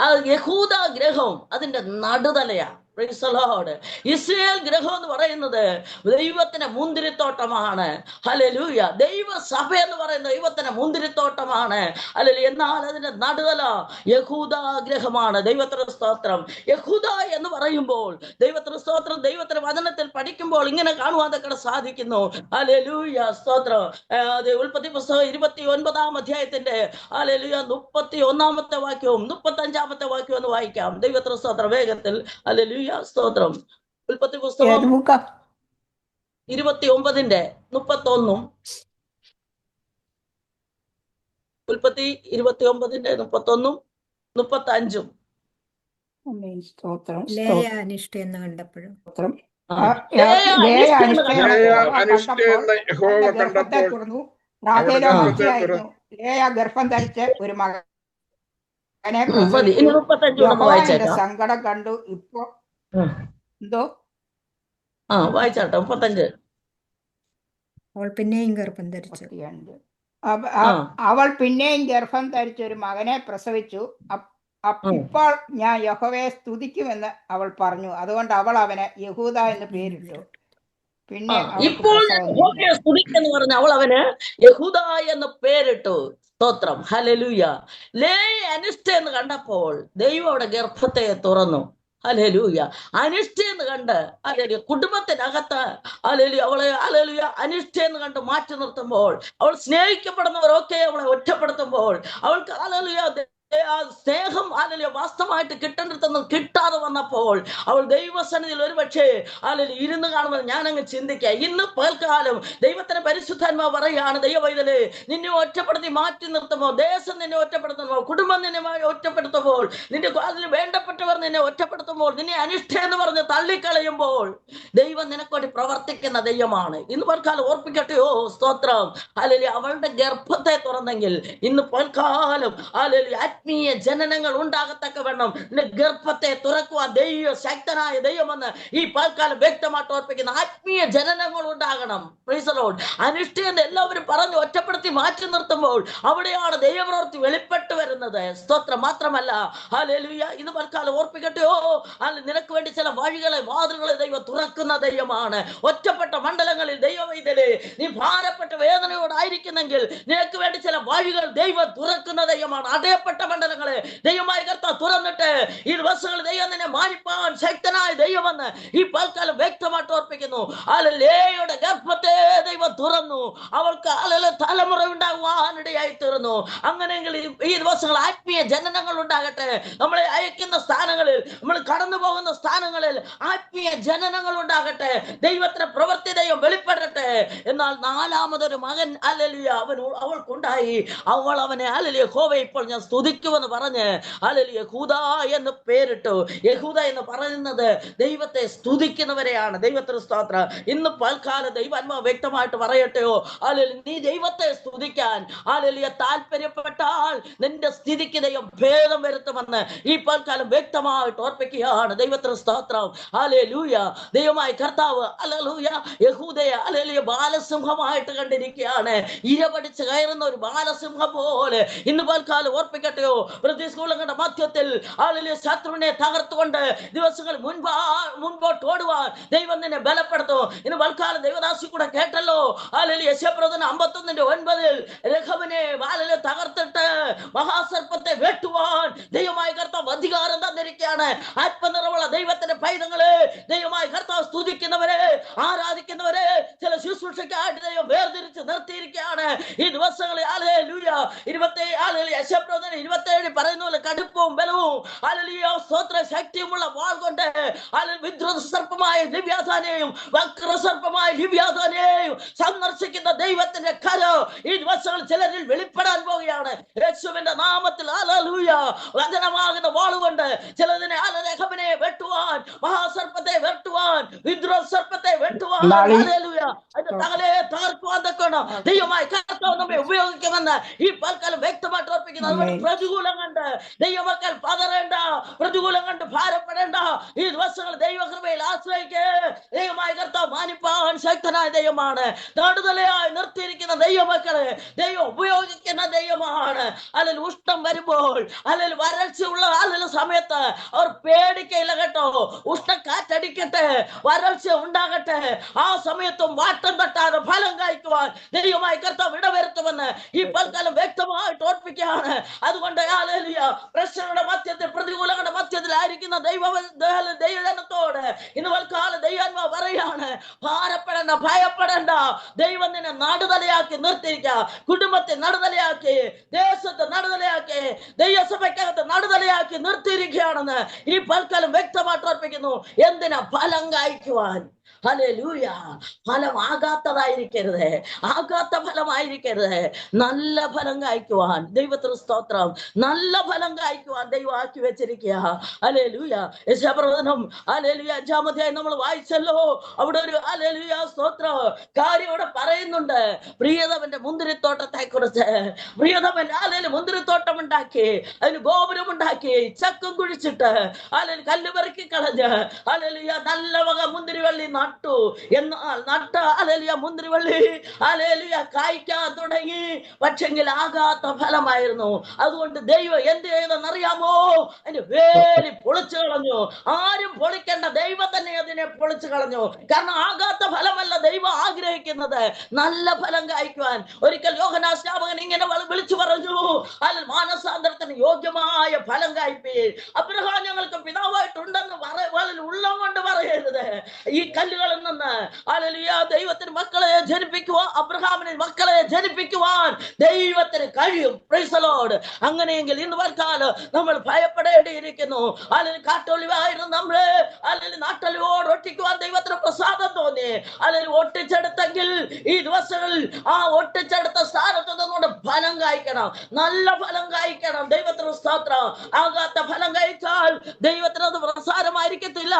ആ യഹൂദ ഗൃഹം അതിന്റെ നടുതലയാ. Praise the Lord. ഇസ്രായേൽ ഗൃഹം എന്ന് പറയുന്നത് ദൈവത്തിന്റെ മുന്തിരിത്തോട്ടമാണ്. ഹല്ലേലൂയ. ദൈവസഭ എന്ന് പറയുന്നത് ദൈവത്തിന്റെ മുന്തിരിത്തോട്ടമാണ്. ഹല്ലേലൂയ. എന്നാൽ അതിന്റെ നടുതല യഹൂദ ഗൃഹമാണ്. ദൈവത്തിന്റെ സ്തോത്രം. യഹൂദ എന്ന് പറയുമ്പോൾ ദൈവത്തിന്റെ സ്തോത്രം ദൈവത്തിന്റെ വചനത്തിൽ പഠിക്കുമ്പോൾ ഇങ്ങനെ കാണുവാൻ തക്കടെ സാധിക്കുന്നു. ഹല്ലേലൂയ സ്തോത്രം. ഉൽപ്പത്തി പുസ്തകം 29-ാം അധ്യായത്തിന്റെ ഹല്ലേലൂയ 31-ാമത്തെ വാക്യവും 35-ാമത്തെ വാക്യവും ഒന്ന് വായിക്കാം. ദൈവത്തിന്റെ സ്തോത്രം വേഗത്തിൽ. ഹല്ലേലൂയ സ്തോത്രം. ഉൽപ്പത്തി പുസ്തകം 29-ന്റെ 31 ഉൽപ്പത്തി 29-ന്റെ 31 35 അനിഷ്ട എന്ന് കണ്ടപ്പോഴും ഗർഭം ധരിച്ച് ഒരു മകനെ സങ്കടം കണ്ടു. ഇപ്പൊ എന്തോ വായിച്ചാട്ടോ 35. അവൾ പിന്നെയും ഗർഭം ധരിച്ചു. അവൾ പിന്നെയും ഗർഭം ധരിച്ച് ഒരു മകനെ പ്രസവിച്ചു. ഇപ്പോൾ ഞാൻ യഹോവയെ സ്തുതിക്കുമെന്ന് അവൾ പറഞ്ഞു. അതുകൊണ്ട് അവൾ അവന് യഹൂദ എന്ന് പേരിട്ടു. പിന്നെ ഇപ്പോൾ സ്തുതിക്കെന്ന് പറഞ്ഞ അവൾ അവന് യഹൂദ എന്ന് പേരിട്ടു. സ്തോത്രം. ഹല്ലേലൂയ. ലേയ അനിഷ്ട എന്ന് കണ്ടപ്പോൾ ദൈവം അവിടെ ഗർഭത്തെ തുറന്നു. ഹല്ലേലൂയ. അനിഷ്ടയെന്ന് കണ്ട് ഹല്ലേലൂയ കുടുംബത്തിനകത്ത് ഹല്ലേലൂയ അവളെ ഹല്ലേലൂയ അനിഷ്ടയെന്ന് കണ്ട് മാറ്റി നിർത്തുമ്പോൾ, അവൾ സ്നേഹിക്കപ്പെടുന്നവരൊക്കെ അവളെ ഒറ്റപ്പെടുത്തുമ്പോൾ, അവൾക്ക് ഹല്ലേലൂയ ആ സ്നേഹം ഹല്ലേലൂയ വാസ്തവമായിട്ട് കിട്ടേണ്ടതൊന്നും കിട്ടാതെ വന്നപ്പോൾ, അവൾ ദൈവസന്നിധിയിൽ ഒരുപക്ഷേ ഹല്ലേലൂയ ഇരുന്ന് കാണുമെന്ന് ഞാൻ അങ്ങ് ചിന്തിക്കുക. ഇന്ന് പകൽക്കാലം ദൈവത്തിന്റെ പരിശുദ്ധാത്മാവ് പറയുകയാണ്, ദൈവവൈതലേ, നിന്നെ ഒറ്റപ്പെടുത്തി മാറ്റി നിർത്തുമ്പോൾ, ദേശം നിന്നെ ഒറ്റപ്പെടുത്തുമ്പോൾ, കുടുംബം നിന്നെ ഒറ്റപ്പെടുത്തുമ്പോൾ, നിന്റെ അതിൽ വേണ്ടപ്പെട്ടവർ നിന്നെ ഒറ്റപ്പെടുത്തുമ്പോൾ, നിന്നെ അനിഷ്ട എന്ന് പറഞ്ഞ് തള്ളിക്കളയുമ്പോൾ, ദൈവം നിനക്കൊരു പ്രവർത്തിക്കുന്ന ദൈവമാണ്. ഇന്ന് പൽക്കാലം ഓർപ്പിക്കട്ടെയോ, സ്തോത്രം. ഹല്ലേലൂയ. അവളുടെ ഗർഭത്തെ തുറന്നെങ്കിൽ ഇന്ന് പൽക്കാലം ഹല്ലേലൂയ ആത്മീയ ജനനങ്ങൾ ഉണ്ടാകത്തക്ക വേണം നിന്റെ ഗർഭത്തെ തുറക്കുവാൻ ദൈവ ശക്തനായ ദൈവമെന്ന് ഈ പൽക്കാലം വ്യക്തമായിട്ട് ഓർപ്പിക്കുന്ന ആത്മീയ ജനനങ്ങൾ ഉണ്ടാകണം. Price the Lord. അനിഷ്ടയെന്ന് എല്ലാവരും പറഞ്ഞ് ഒറ്റപ്പെടുത്തി മാറ്റി നിർത്തുമ്പോൾ അവിടെയാണ് ദൈവപ്രവൃത്തി വെളിപ്പെട്ട് വരുന്നത്. സ്തോത്രം. മാത്രമല്ല ഹല്ലേലൂയ ഇന്ന് പൽക്കാലം ഓർപ്പിക്കട്ടെയോ, നിനക്ക് വേണ്ടി ചില വഴികളെ വാതിലുകളെ ദൈവം തുറക്കുന്ന ദൈവമാണ്. ഒറ്റപ്പെട്ട മണ്ഡലങ്ങളിൽ ദൈവവൈതലേ, നീ ഭാരപ്പെട്ട വേദനയോടായിരിക്കുന്നെങ്കിൽ നിനക്ക് വേണ്ടി ചില വഴികൾ ദൈവം തുറക്കുന്ന ദൈവമാണ്. അടയപ്പെട്ട മണ്ഡലങ്ങളെ ദൈവമായ കർത്താവ് തുറന്നിട്ട് ഈ ദിവസങ്ങൾ ദൈവം നിന്നെ മാനിപ്പാൻ ശക്തനായ ദൈവമെന്ന് ഈ പൽക്കാലം വ്യക്തമായിട്ട് ഓർപ്പിക്കുന്നു. ലേയുടെ ഗർഭത്തെ ദൈവം തുറന്നു, അവൾക്ക് തലമുറ ഉണ്ടാകുവാനിടയായി തീർന്നു. അങ്ങനെയെങ്കിൽ ഈ ദിവസങ്ങൾ ആത്മീയ ജനനങ്ങൾ ഉണ്ടാകട്ടെ. നമ്മളെ അയക്കുന്ന സ്ഥാനങ്ങളിൽ, നമ്മൾ കടന്നു പോകുന്ന സ്ഥാനങ്ങളിൽ ആത്മീയ ജനനങ്ങൾ ഉണ്ടാകട്ടെ. ദൈവത്തിന്റെ പ്രവൃത്തി ദൈവം വെളിപ്പെടട്ടെ. എന്നാൽ നാലാമതൊരു മകൻ ഹല്ലേലൂയ അവൾക്കുണ്ടായി. അവൾ അവനെ ഹല്ലേലൂയ യഹോവേ ഇപ്പോൾ ഞാൻ സ്തുതിക്കുമെന്ന് പറഞ്ഞ് ഹല്ലേലൂയ യഹൂദ എന്ന് പേരിട്ടു. യഹൂദ എന്ന് പറയുന്നത് ദൈവത്തെ സ്തുതിക്കുന്നവരെയാണ്. ദൈവത്തിന് സ്തോത്രം. ഇന്ന് പൽക്കാലം ദൈവാത്മാവ് വ്യക്തമായിട്ട് പറയട്ടെയോ, ഹല്ലേലൂയ നീ ദൈവത്തെ സ്തുതിക്കാൻ ഹല്ലേലൂയ താല്പര്യപ്പെട്ടാൽ നിന്റെ സ്ഥിതിക്ക് ദൈവം ഭേദം വരുത്തുമെന്ന് ഈ പൽക്കാലം വ്യക്തമായിട്ട് ഓർപ്പിക്കുകയാണ്. ദൈവത്തിന് സ്തോത്രം. ഹല്ലേലൂയ. ദൈവമായ കർത്താവ് ഹല്ലേലൂയ യഹൂദയെ ഹല്ലേലൂയ ബാലസിംഹമായിട്ട് കണ്ടിരിക്കുകയാണ്. ഇരപടിച്ച് കയറുന്ന ഒരു ബാലസിംഹം പോലെ ഇന്ന് പൽക്കാലം ഓർപ്പിക്കട്ടെയോ, പ്രതികൂലങ്ങളുടെ മധ്യത്തിൽ ഹല്ലേലൂയ ശത്രുവിനെ തകർത്തുകൊണ്ട് ദിവസങ്ങൾ മുൻപോട്ട് ഓടുവാൻ ദൈവം നിന്നെ ബലപ്പെടുത്തും. ഇന്ന് പൽക്കാലം ദൈവദാസി കൂടെ കേട്ടല്ലോ, ഹല്ലേലൂയ യെശയ്യാപ്രവചനം 51:9 രഹബിനെ ഹല്ലേലൂയ തകർത്തിട്ട് മഹാസർപ്പത്തെ വെട്ടുവാൻ ദൈവമായ കർത്താവ് അധികാരം തന്നിരിക്കുകയാണ്. ആത്മനിറവുള്ള ദൈവത്തിന്റെ പൈതങ്ങളെ, ദൈവമായ കർത്താവ് സ്തുതിക്കുന്നവരെ, ആരാധിക്കുന്നവരെ ചില ശുശ്രൂഷയ്ക്കായിട്ട് ദൈവം വേർതിരിച്ച് നിർത്തിയിരിക്കുകയാണ്. ഈ ദിവസങ്ങളിൽ ഹല്ലേലൂയ 27 പറയുന്ന പോലെ കടുപ്പവും ബലവും ഹല്ലേലൂയ സ്തോത്ര ശക്തിയുമുള്ള വാൾ കൊണ്ട് വിദ്രുത സർപ്പമായ ലിവ്യാഥാനെയും വക്രസർപ്പമായ ലിവ്യാഥാനെയും സന്ദർശിക്കുന്ന ദൈവത്തിന്റെ കരം ഈ ദിവസങ്ങളിൽ ചിലരിൽ വെളിപ്പെടാൻ പോവുകയാണ്. യേശുവിന്റെ നാമത്തിൽ ഹല്ലേലൂയ വചനമാകുന്ന വാളുകൊണ്ട് ചിലതിനെ രഹബിനെ വെട്ടുവാൻ, മഹാസർപ്പത്തെ വെട്ടുവാൻ, വിദ്രുത സർപ്പത്തെ വെട്ടുവാൻ, ഹല്ലേലൂയ അതിന്റെ തകലെ തകർക്കുവാൻ തക്കണം ദൈവമായ കർത്താവ് നമ്മെ ഉപയോഗിക്കുമെന്ന് ഈ പൽക്കാലം വ്യക്തമായിട്ട് ഓർപ്പിക്കുന്നു. അതുകൊണ്ട് പ്രതികൂലം കണ്ട് ദൈവമക്കൾ പതറേണ്ട, പ്രതികൂലം കണ്ട് ഭാരപ്പെടേണ്ട. ഈ ദിവസങ്ങൾ ദൈവകൃപയിൽ ആശ്രയിക്ക്. ദൈവമായ കർത്താവ് മാനിപ്പാൻ ശക്തനായ ദൈവമാണ്. നടുതലയായി നിർത്തിയിരിക്കുന്ന ദൈവമക്കളെ ദൈവം ഉപയോഗിക്കുന്ന ദൈവമാണ്. അല്ലെങ്കിൽ ഉഷ്ണം വരുമ്പോൾ, അല്ലെങ്കിൽ വരൾച്ചയുള്ള സമയത്ത് അവർ പേടിക്കയില്ല കേട്ടോ. ഉഷ്ണക്കാറ്റടിക്കട്ടെ, വരൾച്ച ഉണ്ടാകട്ടെ, ആ സമയത്തും വാട്ടം തട്ടാതെ ഫലം കായ്ക്കുവാൻ ദൈവമായ കർത്താവ് ഇടവരുത്തുമെന്ന് ഈ പൽക്കാലം വ്യക്തമായിട്ട് ഓർപ്പിക്കുകയാണ്. അതുകൊണ്ട് ഹല്ലേലൂയ പ്രശ്നങ്ങളുടെ മധ്യത്തിൽ, പ്രതികൂലങ്ങളുടെ മധ്യത്തിലായിരിക്കുന്ന ദൈവജനത്തോട് ഇന്ന് പൽക്കാലം ദൈവാത്മാവ് പറയാണ്, ഭാരപ്പെടേണ്ട, ഭയപ്പെടേണ്ട. ദൈവം നിന്നെ നടുതലയാക്കി നിർത്തിയിരിക്കുക. കുടുംബത്തെ നടുതലയാക്കി, ദേശത്തെ നടുതലയാക്കി, ദൈവസഭയ്ക്കകത്ത് നടുതലയാക്കി നിർത്തിയിരിക്കുകയാണെന്ന് ഈ പൽക്കാലം വ്യക്തമായിട്ട് ഓർപ്പിക്കുന്നു. എന്തിനാ? ഫലം കായ്ക്കുവാൻ. ഹല്ലേലൂയ. ഫലം ആകാത്തതായിരിക്കരുത്, ആകാത്ത ഫലമായിരിക്കരുത്, നല്ല ഫലം കായ്ക്കുവാൻ. ദൈവത്തിന് സ്തോത്രം. നല്ല ഫലം കായ്ക്കുവാൻ ദൈവം ആക്കി വെച്ചിരിക്കുക. ഹല്ലേലൂയ. യെശയ്യാപ്രവചനം ഹല്ലേലൂയ 5-ാം അധ്യായം നമ്മൾ വായിച്ചല്ലോ. അവിടെ ഒരു ഹല്ലേലൂയ സ്തോത്രം കാര്യം ഇവിടെ പറയുന്നുണ്ട്. പ്രിയതമന്റെ മുന്തിരിത്തോട്ടത്തെ കുറിച്ച്. പ്രിയതമൻ ഹല്ലേലൂയ മുന്തിരിത്തോട്ടം ഉണ്ടാക്കി, അതിന് ഗോപുരം ഉണ്ടാക്കി, ചക്കം കുഴിച്ചിട്ട് ഹല്ലേലൂയ കല്ല് പെറുക്കി കളഞ്ഞ് ഹല്ലേലൂയ നല്ല വക മുന്തിരിവള്ളി നട്ടു. എന്നാൽ നട്ട ഹല്ലേലൂയ മുന്തിരിവള്ളി ഹല്ലേലൂയ കായ്ക്കാൻ തുടങ്ങി. പക്ഷെങ്കിൽ ആകാത്ത ഫലമായിരുന്നു. അതുകൊണ്ട് ദൈവം എന്ത് ചെയ്തെന്നറിയാമോ? അതിന് വേലി പൊളിച്ചു കളഞ്ഞു. ആരും പൊളിക്കേണ്ട, ദൈവം തന്നെ അതിനെ പൊളിച്ചു കളഞ്ഞു. കാരണം ആകാത്ത ഫലമല്ല ദൈവം ആഗ്രഹിക്കുന്നത്, നല്ല ഫലം കായ്ക്കുവാൻ. ഒരിക്കൽ യോഹന്നാൻ സ്നാപകൻ ഇങ്ങനെ വിളിച്ചു പറഞ്ഞു, അതിൽ മാനസാന്തരത്തിന് യോഗ്യമായ ഫലം കായ്പീൻ. അബ്രഹാം ഞങ്ങൾക്ക് പിതാവായിട്ടുണ്ടെന്ന് ഉള്ളം കൊണ്ട് പറയരുത്. ഈ കല്ലുകളിൽ നിന്ന് ഹല്ലേലൂയ ദൈവത്തിന് മക്കളെ ജനിപ്പിക്കുവാൻ, അബ്രഹാമിന് മക്കളെ ജനിപ്പിക്കുവാൻ ദൈവത്തിന് കഴിയും. Price the Lord. അങ്ങനെയെങ്കിൽ ഇന്ന് വർക്കാലം നമ്മൾ ഭയപ്പെടേണ്ടിയിരിക്കുന്നു. അല്ലെങ്കിൽ കാട്ടൊലിവായിരുന്നു നമ്മള്, അല്ലെങ്കിൽ നാട്ടൊലിവോട് ഒട്ടിക്കുവാൻ ദൈവത്തിന് പ്രസാദം തോന്നി. അല്ലെങ്കിൽ ഒട്ടിച്ചെടുത്തെങ്കിൽ ഈ ദിവസങ്ങളിൽ ആ ഒട്ടിച്ചെടുത്ത സ്ഥാനത്ത് നിന്നുകൊണ്ട് ഫലം കായ്ക്കണം, നല്ല ഫലം കായ്ക്കണം. ദൈവത്തിന് സ്തോത്രം. ആകാത്ത ഫലം കഴിച്ചാൽ ദൈവത്തിന് അത് പ്രസാദമായിരിക്കത്തില്ല.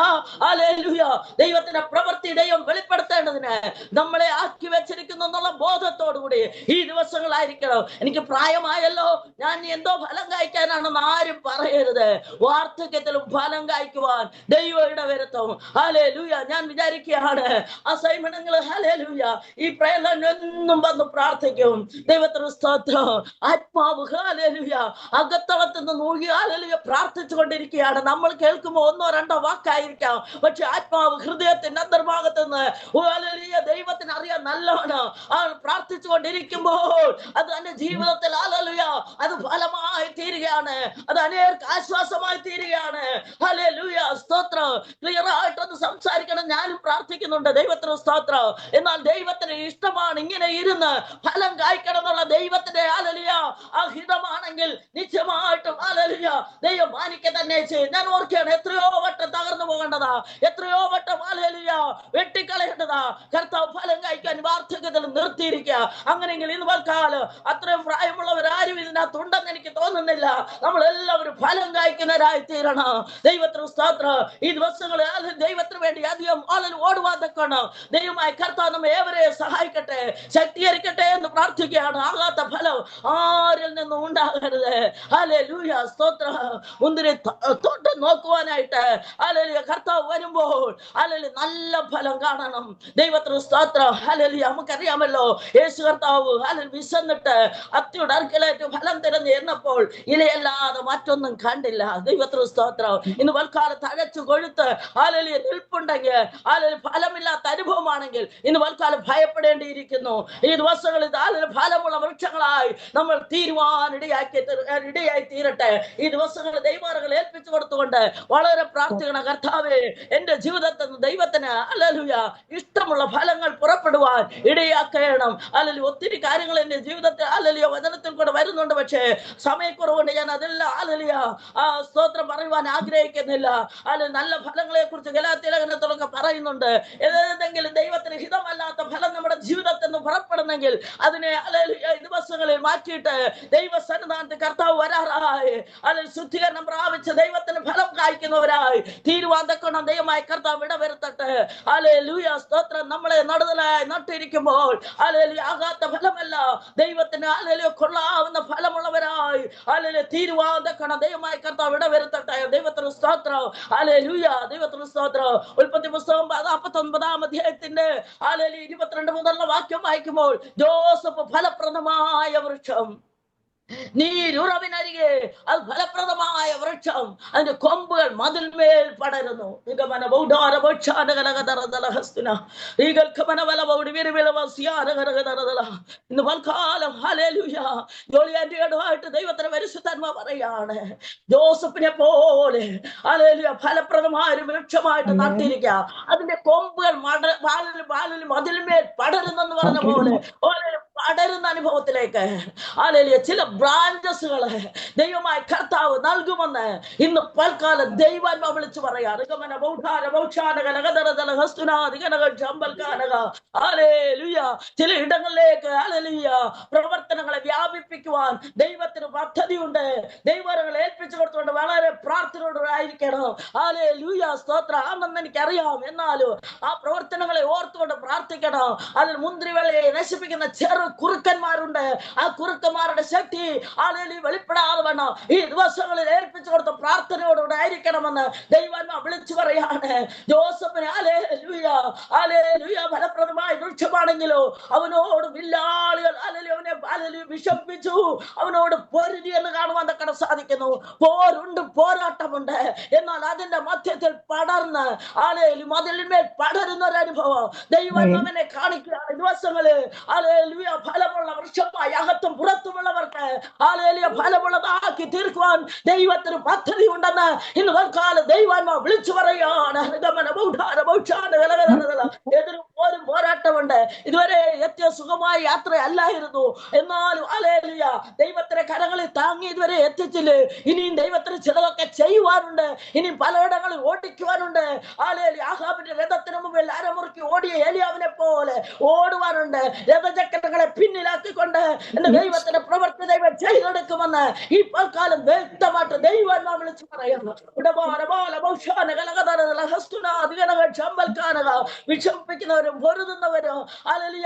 ഹല്ലേലൂയ. ദൈവത്തിന്റെ പ്രവൃത്തി ദൈവം വെളിപ്പെടുത്തേണ്ടതിന് നമ്മളെ ആക്കി വെച്ചിരിക്കുന്നു എന്നുള്ള ബോധത്തോടുകൂടി ഈ ദിവസങ്ങളായിരിക്കണം. എനിക്ക് പ്രായമായല്ലോ, ഞാൻ എന്തോ ഫലം കായ്ക്കാനാണെന്ന് ആരും പറയരുത്. വാർദ്ധക്യത്തിലും ഫലം കായ്ക്കുവാൻ ദൈവം ഇടവരുത്തും. ഹല്ലേലൂയ. ഞാൻ വിചാരിക്കുകയാണ് അസൈൻമെന്റുകൾ ഹല്ലേലൂയ ഈ പ്രേരണൊന്നും വന്ന് പ്രാർത്ഥിക്കും. ദൈവത്തിന് സ്തോത്രം. ആത്മാവ് ഹല്ലേലൂയ അകത്തളത്ത് നിന്ന് നോക്കി ഹല്ലേലൂയ പ്രാർത്ഥിച്ചു കൊണ്ടിരിക്കുകയാണ്. നമ്മൾ കേൾക്കുമ്പോൾ ഒന്നോ രണ്ടോ വാക്കായിരിക്കാം, പക്ഷെ ആത്മാവ് ഹൃദയത്തിന്റെ അന്തർഭാഗത്ത് നിന്ന് ഹല്ലേലൂയ ദൈവത്തിന് അറിയാൻ നല്ലവണ്ണം പ്രാർത്ഥിച്ചു കൊണ്ടിരിക്കുമ്പോൾ അത് എന്റെ ജീവിതത്തിൽ ഹല്ലേലൂയ അത് ഫലമായി തീരുകയാണ്. അത് അനേകർക്ക് ആശ്വാസമായി തീരുകയാണ്. ഹല്ലേലൂയ സ്തോത്രം. ക്ലിയർ ആയിട്ടൊന്ന് സംസാരിക്കണം. ഞാനും പ്രാർത്ഥിക്കുന്നുണ്ട്. ദൈവത്തിന് സ്തോത്രം. എന്നാൽ ദൈവത്തിന് ഇഷ്ടമാണ് ഇങ്ങനെ ഇരുന്ന് ഫലം കായ്ക്കണം എന്നുള്ള ദൈവത്തിന്റെ ഹല്ലേലൂയ ആ ഹിതമാണെങ്കിൽ നിശ്ചയമായിട്ടും ഹല്ലേലൂയ ദൈവം മാനിക്കുക തന്നെ ചെയ്യും. ഞാൻ ഓർക്കുകയാണ്, എത്രയോ വട്ടം തകർന്നു പോകേണ്ടതാ, എത്രയോ വട്ടം ഹല്ലേലൂയ വെട്ടിക്കളയേണ്ടതാ. കർത്താവ് ഫലം കായ്ക്കാൻ വാർദ്ധക്യത്തിൽ നിർത്തിയിരിക്കുക. അങ്ങനെയെങ്കിൽ ഇന്ന് കാലം അത്രയും പ്രായമുള്ളവരാരും ഇതിനകത്തുണ്ടെന്ന് എനിക്ക് തോന്നുന്നില്ല. നമ്മളെല്ലാവരും ഫലം കായ്ക്കുന്നവരായി തീരണം. ദൈവത്തിന് സ്തോത്രം. ഈ ദിവസങ്ങളിൽ ദൈവത്തിന് വേണ്ടി അധികം ആളുകൾ ഓടുവാതൊക്കെയാണ്. ദൈവമായ കർത്താവ് നമ്മെ ഏവരെ സഹായിക്കട്ടെ, ശക്തീകരിക്കട്ടെ എന്ന് പ്രാർത്ഥിക്കുകയാണ്. ആകാത്ത ഫലം ആരിൽ നിന്നും ഉണ്ടാകരുത്. ഹല്ലേലൂയ സ്തോത്രം. മുന്തിരി തോട്ടം നോക്കുവാനായിട്ട് ഹല്ലേലൂയ കർത്താവ് വരുമ്പോൾ ഹല്ലേലൂയ നല്ല ഫലം കാണണം. ദൈവത്തിന് സ്തോത്രം. ഹല്ലേലൂയ. നമുക്കറിയാമല്ലോ യേശു കർത്താവ് ഹല്ലേലൂയ വിശന്നിട്ട് അത്തിയുടെ അടുക്കലേക്ക് ഫലം തിരഞ്ഞു എന്നപ്പോൾ ഇലയല്ലാതെ മറ്റൊന്നും കണ്ടില്ല. ദൈവത്തിന് സ്തോത്രം. ഇന്ന് വൽക്കാലത്ത് അഴച്ചു കൊഴുത്ത് ഹല്ലേലൂയ നിൽപ്പുണ്ടെങ്കിൽ, ഹല്ലേലൂയ ഫലമില്ലാത്ത അനുഭവമാണെങ്കിൽ ഇന്ന് വൽക്കാലം ഭയപ്പെടേണ്ടിയിരിക്കുന്നു. ഈ ദിവസങ്ങളിൽ ഹല്ലേലൂയ ഫലമുള്ള വൃക്ഷങ്ങളായി നമ്മൾ ഇടയായി തീരട്ടെ. ഈ ദിവസങ്ങളിൽ ദൈവങ്ങൾ ഏൽപ്പിച്ചു കൊടുത്തുകൊണ്ട് വളരെ പ്രാർത്ഥിക്കണം. കർത്താവേ, എന്റെ ജീവിതത്തിൽ നിന്ന് ദൈവത്തിന് ഹല്ലേലൂയ ഇഷ്ടമുള്ള ഫലങ്ങൾ പുറപ്പെടുവാൻ ഇടയാക്കണം. ഹല്ലേലൂയ ഒത്തിരി കാര്യങ്ങൾ എന്റെ ജീവിതത്തിൽ ഹല്ലേലൂയ വചനത്തിൽ കൂടെ വരുന്നുണ്ട്. പക്ഷേ സമയക്കുറവുകൊണ്ട് ഞാൻ അതെല്ലാം ഹല്ലേലൂയ സ്തോത്രം പറയുവാൻ ആഗ്രഹിക്കുന്നില്ല. ഹല്ലേലൂയ നല്ല ഫലങ്ങളെ കുറിച്ച് ഗലാത്യലേഖനത്തിലൊക്കെ പറയുന്നുണ്ട്. ഏതെങ്കിലും ദൈവത്തിന് ഹിതമല്ലാത്ത ഫലം നമ്മുടെ ജീവിതത്തിൽ നിന്ന് പുറപ്പെടുന്നെങ്കിൽ അതിനെ ഹല്ലേലൂയ ദിവസങ്ങളിൽ മാറ്റിയിട്ട് ദൈവസന്നിധാനത്തിൽ കർത്താവ് വരാറായി അല്ലെങ്കിൽ ശുദ്ധീകരണം പ്രാപിച്ച് ദൈവത്തിന് ഫലം കായ്ക്കുന്നവരായി തീരുവാന്തക്കണം. ദൈവമായി കർത്താവ് ഇടവരുത്തട്ടെ. ഹല്ലേലൂയ സ്തോത്രം. നമ്മളെ നടുതലായി നട്ടിരിക്കുമ്പോൾ ഹല്ലേലൂയ ആകാത്ത ഫലമല്ല, ദൈവത്തിന് ഹല്ലേലൂയ കൊള്ളാവുന്ന ഫലമുള്ളവരായി ഹല്ലേലൂയ തീരുവാന്തക്കണം. ദൈവമായി കർത്താവ് ഇടവരുത്തട്ടെ. ദൈവത്തിന് സ്തോത്രം. ഹല്ലേലൂയ. ദൈവത്തിന് സ്തോത്രം. ഉൽപ്പത്തി പുസ്തകം 49-ാം അധ്യായത്തിന്റെ ഹല്ലേലൂയ 22 മുതലുള്ള വാക്യം വായിക്കുമ്പോൾ ജോസഫ് ഫലപ്രദമായ വൃക്ഷം, നീരുറവിനരികെ അത് ഫലപ്രദമായ വൃക്ഷം, അതിന്റെ കൊമ്പുകൾ മതിൽമേൽ പടരുന്നു. ഇന്ന് വൽക്കാലം ഹല്ലേലൂയ ജോലിയായിട്ട് ദൈവത്തിന് പരിശുദ്ധാത്മാ പറയാണ്, ജോസഫിനെ പോലെ ഹല്ലേലൂയ ഫലപ്രദമായ ഒരു വൃക്ഷമായിട്ട് നട്ടിരിക്കുക. അതിന്റെ കൊമ്പുകൾ മതിൽമേൽ പടരുന്നെന്ന് പറഞ്ഞ പോലെ പടരുന്ന അനുഭവത്തിലേക്ക് ഹല്ലേലൂയ ചില ബ്രാഞ്ചസുകള് ദൈവമായി കർത്താവ് നൽകുമെന്ന് ഇന്ന് പൽക്കാലം ദൈവാത്മാ വിളിച്ചു പറയാറ്. ചില ഇടങ്ങളിലേക്ക് ഹല്ലേലൂയ പ്രവർത്തനങ്ങളെ വ്യാപിപ്പിക്കുവാൻ ദൈവത്തിന് പദ്ധതിയുണ്ട്. ദൈവങ്ങളെ ഏൽപ്പിച്ചു കൊടുത്തുകൊണ്ട് വളരെ പ്രാർത്ഥനയോടായിരിക്കണം. ഹല്ലേലൂയ സ്തോത്രം. ആണെന്ന് എനിക്കറിയാം. എന്നാലും ആ പ്രവർത്തനങ്ങളെ ഓർത്തുകൊണ്ട് പ്രാർത്ഥിക്കണം. അതിൽ മുന്തിരിവള്ളിയെ നശിപ്പിക്കുന്ന ചെറു കുറുക്കന്മാർ കുറുക്കന്മാരുണ്ട്. ആ കുറുക്കന്മാരുടെ ശക്തി ആളുകളിൽ വെളിപ്പെടാതെ വേണം ഈ ദിവസങ്ങളിൽ ഏൽപ്പിച്ചു കൊടുത്ത പ്രാർത്ഥനയോടുകൂടെ ആയിരിക്കണമെന്ന് ദൈവാത്മാ വിളിച്ചു പറയാണ്. ജോസഫിന് ഫലപ്രദമായ വൃക്ഷമാണെങ്കിലോ അവനോട് വില്ലാളികൾ അവനെ വിഷപ്പിച്ചു, അവനോട് പൊരുതി എന്ന് കാണുവാൻ തക്കട സാധിക്കുന്നു. പോരുണ്ട്, പോരാട്ടമുണ്ട്. എന്നാൽ അതിന്റെ മധ്യത്തിൽ പടർന്ന് മതിലിന്മേൽ പടരുന്ന ഒരു അനുഭവം ദൈവനെ കാണിക്കുകയാണ്. ദിവസങ്ങള് ഫലമുള്ള വൃക്ഷമായി അകത്തും പുറത്തുമുള്ളവർക്ക് ഫലമുള്ളതാക്കി തീർക്കുവാൻ ദൈവത്തിന് പദ്ധതി ഉണ്ടെന്ന് ഇന്ന് തൽക്കാലം ദൈവാത്മാ വിളിച്ചു പറയുകയാണ്. എതിരും പോരും പോരാട്ടമുണ്ട്. ഇതുവരെ ഏറ്റവും സുഖമായ യാത്ര അല്ലായിരുന്നു. എന്നാലും ദൈവത്തിന്റെ കരങ്ങളിൽ താങ്ങി ഇതുവരെ എത്തിച്ചില്ലേ. ഇനിയും ദൈവത്തിന് ചിലതൊക്കെ ചെയ്യുവാനുണ്ട്. ഇനിയും പലയിടങ്ങളിൽ ഓടിക്കുവാനുണ്ട്. ആഹാബിന്റെ രഥത്തിന് മുമ്പിൽ അരമുറുക്കി ഓടിയ ഏലിയാവിനെ പോലെ ഓടുവാനുണ്ട്. രഥചക്രങ്ങളെ പിന്നിലാക്കിക്കൊണ്ട് എന്റെ ദൈവത്തിന്റെ പ്രവൃത്തി ദൈവം ചെയ്തെടുക്കുമെന്ന് ഈ പൽക്കാലം വ്യക്തമായിട്ട് ദൈവം വിളിച്ചു പറയുന്നു. വിഷമിപ്പിക്കുന്നവരും പൊരുതുന്നവരും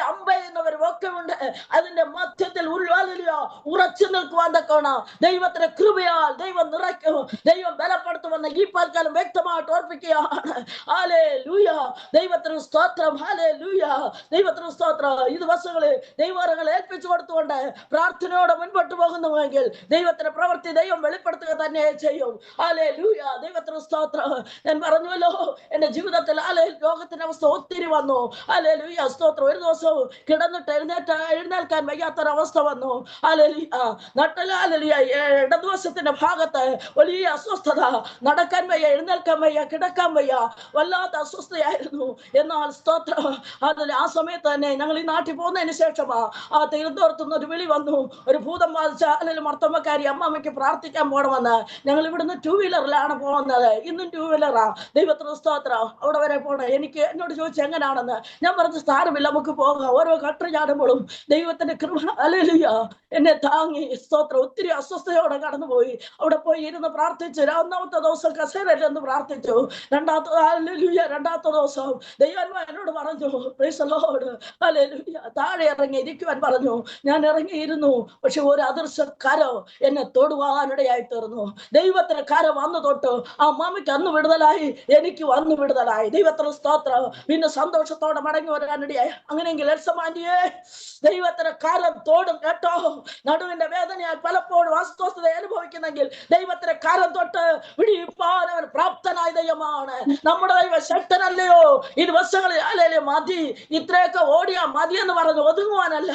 അമ്പയുന്നവരും ഒക്കെ ഉണ്ട്. അതിന്റെ മധ്യത്തിൽ ഉറച്ചു നിൽക്കുവാൻ തക്കോണം ദൈവത്തിന്റെ കൃപയാൽ ദൈവം നിറയ്ക്കും, ദൈവം ബലപ്പെടുത്തുമെന്ന് ഈ പൽക്കാലം വ്യക്തമായിട്ട് ഓർപ്പിക്കുകയാണ്. ദൈവത്തിന് സ്തോത്രം, ദൈവത്തിന് സ്തോത്രം. ഈ ദിവസങ്ങളിൽ ദൈവങ്ങളെ ഏൽപ്പിച്ചു കൊടുത്തുകൊണ്ട് പ്രാർത്ഥനയോടെ മുൻപോട്ട് പോകുന്നുവെങ്കിൽ ദൈവത്തിന്റെ പ്രവൃത്തി ദൈവം വെളിപ്പെടുത്തുക തന്നെ ചെയ്യും. ദൈവത്തിന് സ്തോത്രം. ഞാൻ പറഞ്ഞുവല്ലോ, എന്റെ ജീവിതത്തിൽ രോഗത്തിന്റെ അവസ്ഥ ഒത്തിരി വന്നു. സ്തോത്രം. ഒരു ദിവസവും കിടന്നിട്ട് എഴുന്നേൽക്കാൻ വയ്യാത്തൊരവസ്ഥ വന്നു. ഇടതുവശത്തിന്റെ ഭാഗത്ത് വലിയ അസ്വസ്ഥത, നടക്കാൻ വയ്യ, എഴുന്നേൽക്കാൻ വയ്യ, കിടക്കാൻ വയ്യ, വല്ലാത്ത അസ്വസ്ഥയായിരുന്നു. എന്നാൽ സ്തോത്രം, ആ സമയത്ത് തന്നെ ഞങ്ങൾ ഈ നാട്ടിൽ പോകുന്നതിന് ശേഷമാ ആ തിരുവനന്തപുരത്തുനിന്ന് ഒരു വിളി വന്നു. ഒരു ഭൂതം ബാധിച്ച മർത്തമ്മക്കാരി അമ്മമ്മയ്ക്ക് പ്രാർത്ഥിക്കാൻ പോകണമെന്ന്. ഞങ്ങൾ ഇവിടുന്ന് 2 വീലറിലാണ് പോകുന്നത്. ഇന്നും 2 വീലറാ. ദൈവത്തിന് സ്തോത്രം. അവിടെ വരെ പോകണം. എന്നോട് ചോദിച്ചു എങ്ങനെയാണെന്ന്. ഞാൻ പറഞ്ഞു സാരമില്ല, നമുക്ക് പോകാം. ഓരോ കട്ടർ ചാടുമ്പോഴും ദൈവത്തിന്റെ കൃപ എന്നെ താങ്ങി. സ്തോത്രം. ഒത്തിരി അസ്വസ്ഥയോടെ കടന്നുപോയി. അവിടെ പോയി ഇരുന്ന് പ്രാർത്ഥിച്ചു. 1ാമത്തെ ദിവസം കസേരയിലെന്ന് പ്രാർത്ഥിച്ചു. 2ാമത്തെ ദിവസം ദൈവം എന്നോട് പറഞ്ഞു താഴെ ഇറങ്ങി ഇരിക്കുവാൻ പറഞ്ഞു. ഞാൻ ഇറങ്ങിയിരുന്നു. പക്ഷെ ഒരു അദൃശ്യ കരം എന്നെ തൊടുവാനിടയായി തീർന്നു. ദൈവത്തിന് കരം വന്നു തൊട്ട് ആ മാമിക്ക് അന്ന് വിടുതലായി, എനിക്ക് വന്നു വിടുതലായി. ദൈവത്തിന് സ്തോത്രം. പിന്നെ സന്തോഷത്തോടെ മടങ്ങി വരാനിടയായി. അങ്ങനെയെങ്കിൽ എൽസമാന്റിയെ ദൈവത്തിന് കരം തോടും കേട്ടോ. നടുവിന്റെ വേദനയാൽ പലപ്പോഴും അസ്വസ്ഥത അനുഭവിക്കുന്നെങ്കിൽ ദൈവത്തിന് കരം തൊട്ട് വിടിയിപ്പാൻ അവൻ പ്രാപ്തനായ ദൈവമാണ്. നമ്മുടെ ദൈവം ശക്തനല്ലയോ? ഈ ദിവസങ്ങളിൽ മതി, ഇത്രയൊക്കെ ഓടിയാ മതി എന്ന് പറഞ്ഞു ഒതുങ്ങുവാനല്ല.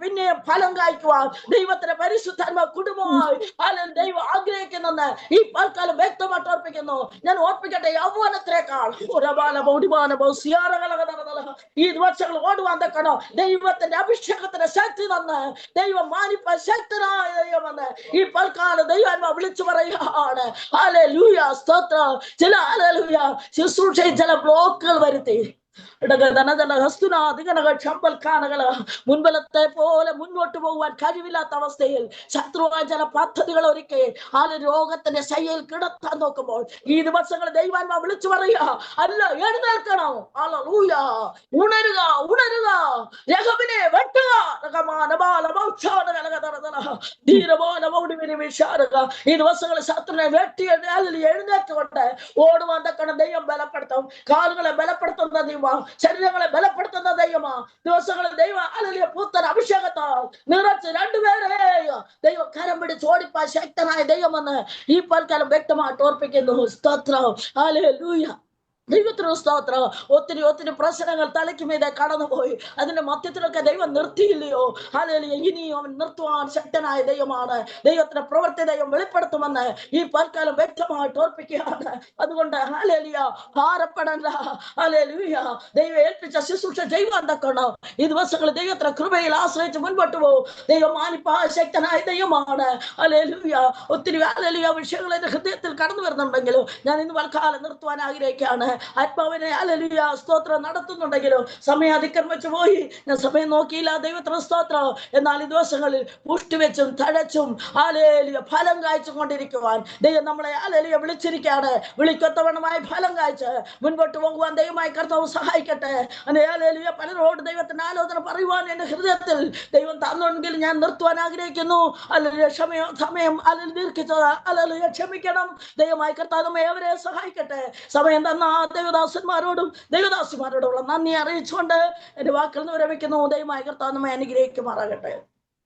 പിന്നെ ഫലം കായ്ക്കുവാൻ ദൈവത്തിന്റെ പരിശുദ്ധാത്മാ കുടുംബമായി ദൈവം ആഗ്രഹിക്കുന്നെന്ന് ഈ പൽക്കാലം വ്യക്തമായിട്ട് ഓർപ്പിക്കുന്നു. ഞാൻ ഓർപ്പിക്കട്ടെ, യൗവനത്തിനേക്കാൾ ഈ ദിവസങ്ങൾ ഓടുവാൻ തക്കണോ ദൈവത്തിന്റെ അഭിഷേകത്തിന്റെ ശക്തി തന്ന് ദൈവം മാനിപ്പ ശക്തനായ ദൈവമെന്ന് ഈ പൽക്കാലം ദൈവാത്മാ വിളിച്ചു പറയുകയാണ്. സ്തോത്രം. ചില ശുശ്രൂഷയിൽ ചില ബ്ലോക്കുകൾ വരുത്തി മുൻപലത്തെ പോലെ മുന്നോട്ട് പോകുവാൻ കഴിവില്ലാത്ത അവസ്ഥയിൽ ശത്രുവായ ചില പദ്ധതികൾ ഒരുക്കി രോഗത്തിന്റെ ശൈലിയിൽ കിടത്താൻ നോക്കുമ്പോൾ ഈ ദിവസങ്ങൾ ദൈവാത്മാ വിളിച്ചു പറയുക, അല്ല എഴുന്നേൽക്കണം, ഉണരുക, ഉണരുക, രഹബിനെ വെട്ടുക. ഈ ദിവസങ്ങളിൽ ശത്രുവിനെ വെട്ടി എഴുന്നേറ്റുകൊണ്ട് ഓടുവാൻ തക്കണം ദൈവം ബലപ്പെടുത്തും. കാലുകളെ ബലപ്പെടുത്തുന്ന ദൈവം, ശരീരങ്ങളെ ബലപ്പെടുത്തുന്ന ദൈവമാ. ദിവസങ്ങളിൽ ദൈവം പുത്തൻ അഭിഷേകത്താൽ നിറച്ച് 2 പേരെ ദൈവം കരം പിടിച്ച് ഓടിപ്പാൻ ശക്തനായ ദൈവമെന്ന് ഈ പൽക്കാലം വ്യക്തമായിട്ട് ഓർപ്പിക്കുന്നു. സ്തോത്രം. ഹല്ലേലൂയ. ദൈവത്തിന് സ്തോത്രം. ഒത്തിരി പ്രശ്നങ്ങൾ തലയ്ക്ക് മീതെ കടന്നുപോയി. അതിന്റെ മധ്യത്തിലൊക്കെ ദൈവം നിർത്തിയില്ലയോ? ഹല്ലേലൂയ. ഇനിയും അവൻ നിർത്തുവാൻ ശക്തനായ ദൈവമാണ്. ദൈവത്തിന്റെ പ്രവൃത്തി ദൈവം വെളിപ്പെടുത്തുമെന്ന് ഈ പൽക്കാലം വ്യക്തമായിട്ട് ഓർപ്പിക്കുകയാണ്. അതുകൊണ്ട് ഹല്ലേലൂയ, ഭാരപ്പെടണ്ട. ഹല്ലേലൂയ. ദൈവം ഏൽപ്പിച്ച ശുശ്രൂഷ ചെയ്യുവാൻ തക്കണം ഈ ദിവസങ്ങളിൽ ദൈവത്തിന്റെ കൃപയിൽ ആശ്രയിച്ച് മുൻപോട്ട് പോകും. ദൈവം മാനിപ്പാ ശക്തനായ ദൈവമാണ്. ഹല്ലേലൂയ. ഒത്തിരി ഹല്ലേലൂയ വിഷയങ്ങൾ എന്റെ ഹൃദയത്തിൽ കടന്നു വരുന്നുണ്ടെങ്കിലും ഞാൻ ഇന്ന് പൽക്കാലം നിർത്തുവാൻ ആഗ്രഹിക്കുകയാണ്. ആത്മാവിനെ ഹല്ലേലൂയ സ്തോത്രം നടത്തുന്നുണ്ടെങ്കിലും സമയം അതിക്രമിച്ചു പോയി, ഞാൻ സമയം നോക്കിയില്ല, ദൈവത്തിന് സ്തോത്രം. എന്നാൽ ഈ ദിവസങ്ങളിൽ പുഷ്ടിവെച്ചും തഴച്ചും ഹല്ലേലൂയ ഫലം കായ്ച്ചു കൊണ്ടിരിക്കുവാൻ ദൈവം നമ്മളെ ഹല്ലേലൂയ വിളിച്ചിരിക്കുകയാണ്. വിളിക്കൊത്തവണ്ണമായി ഫലം കായ്ച്ച് മുൻപോട്ട് പോകുവാൻ ദൈവമായി കർത്താവ് സഹായിക്കട്ടെ. ഹല്ലേലൂയ പലരോട് ദൈവത്തിന്റെ ആലോചന പറയുവാൻ എന്റെ ഹൃദയത്തിൽ ദൈവം തന്നെങ്കിൽ ഞാൻ നിർത്തുവാൻ ആഗ്രഹിക്കുന്നു. ഹല്ലേലൂയ സമയം ദീർഘിച്ചത് ഹല്ലേലൂയ ക്ഷമിക്കണം. ദൈവമായി കർത്താവ് നമ്മെ അവരെ സഹായിക്കട്ടെ. സമയം തന്ന ദൈവദാസന്മാരോടും ദൈവദാസിമാരോടുള്ള നന്ദി അറിയിച്ചുകൊണ്ട് എന്റെ വാക്കുകൾ വിരമിക്കുന്നു. ദൈവമായി കർത്താവ് നമ്മെ അനുഗ്രഹിക്കുമാറാകട്ടെ.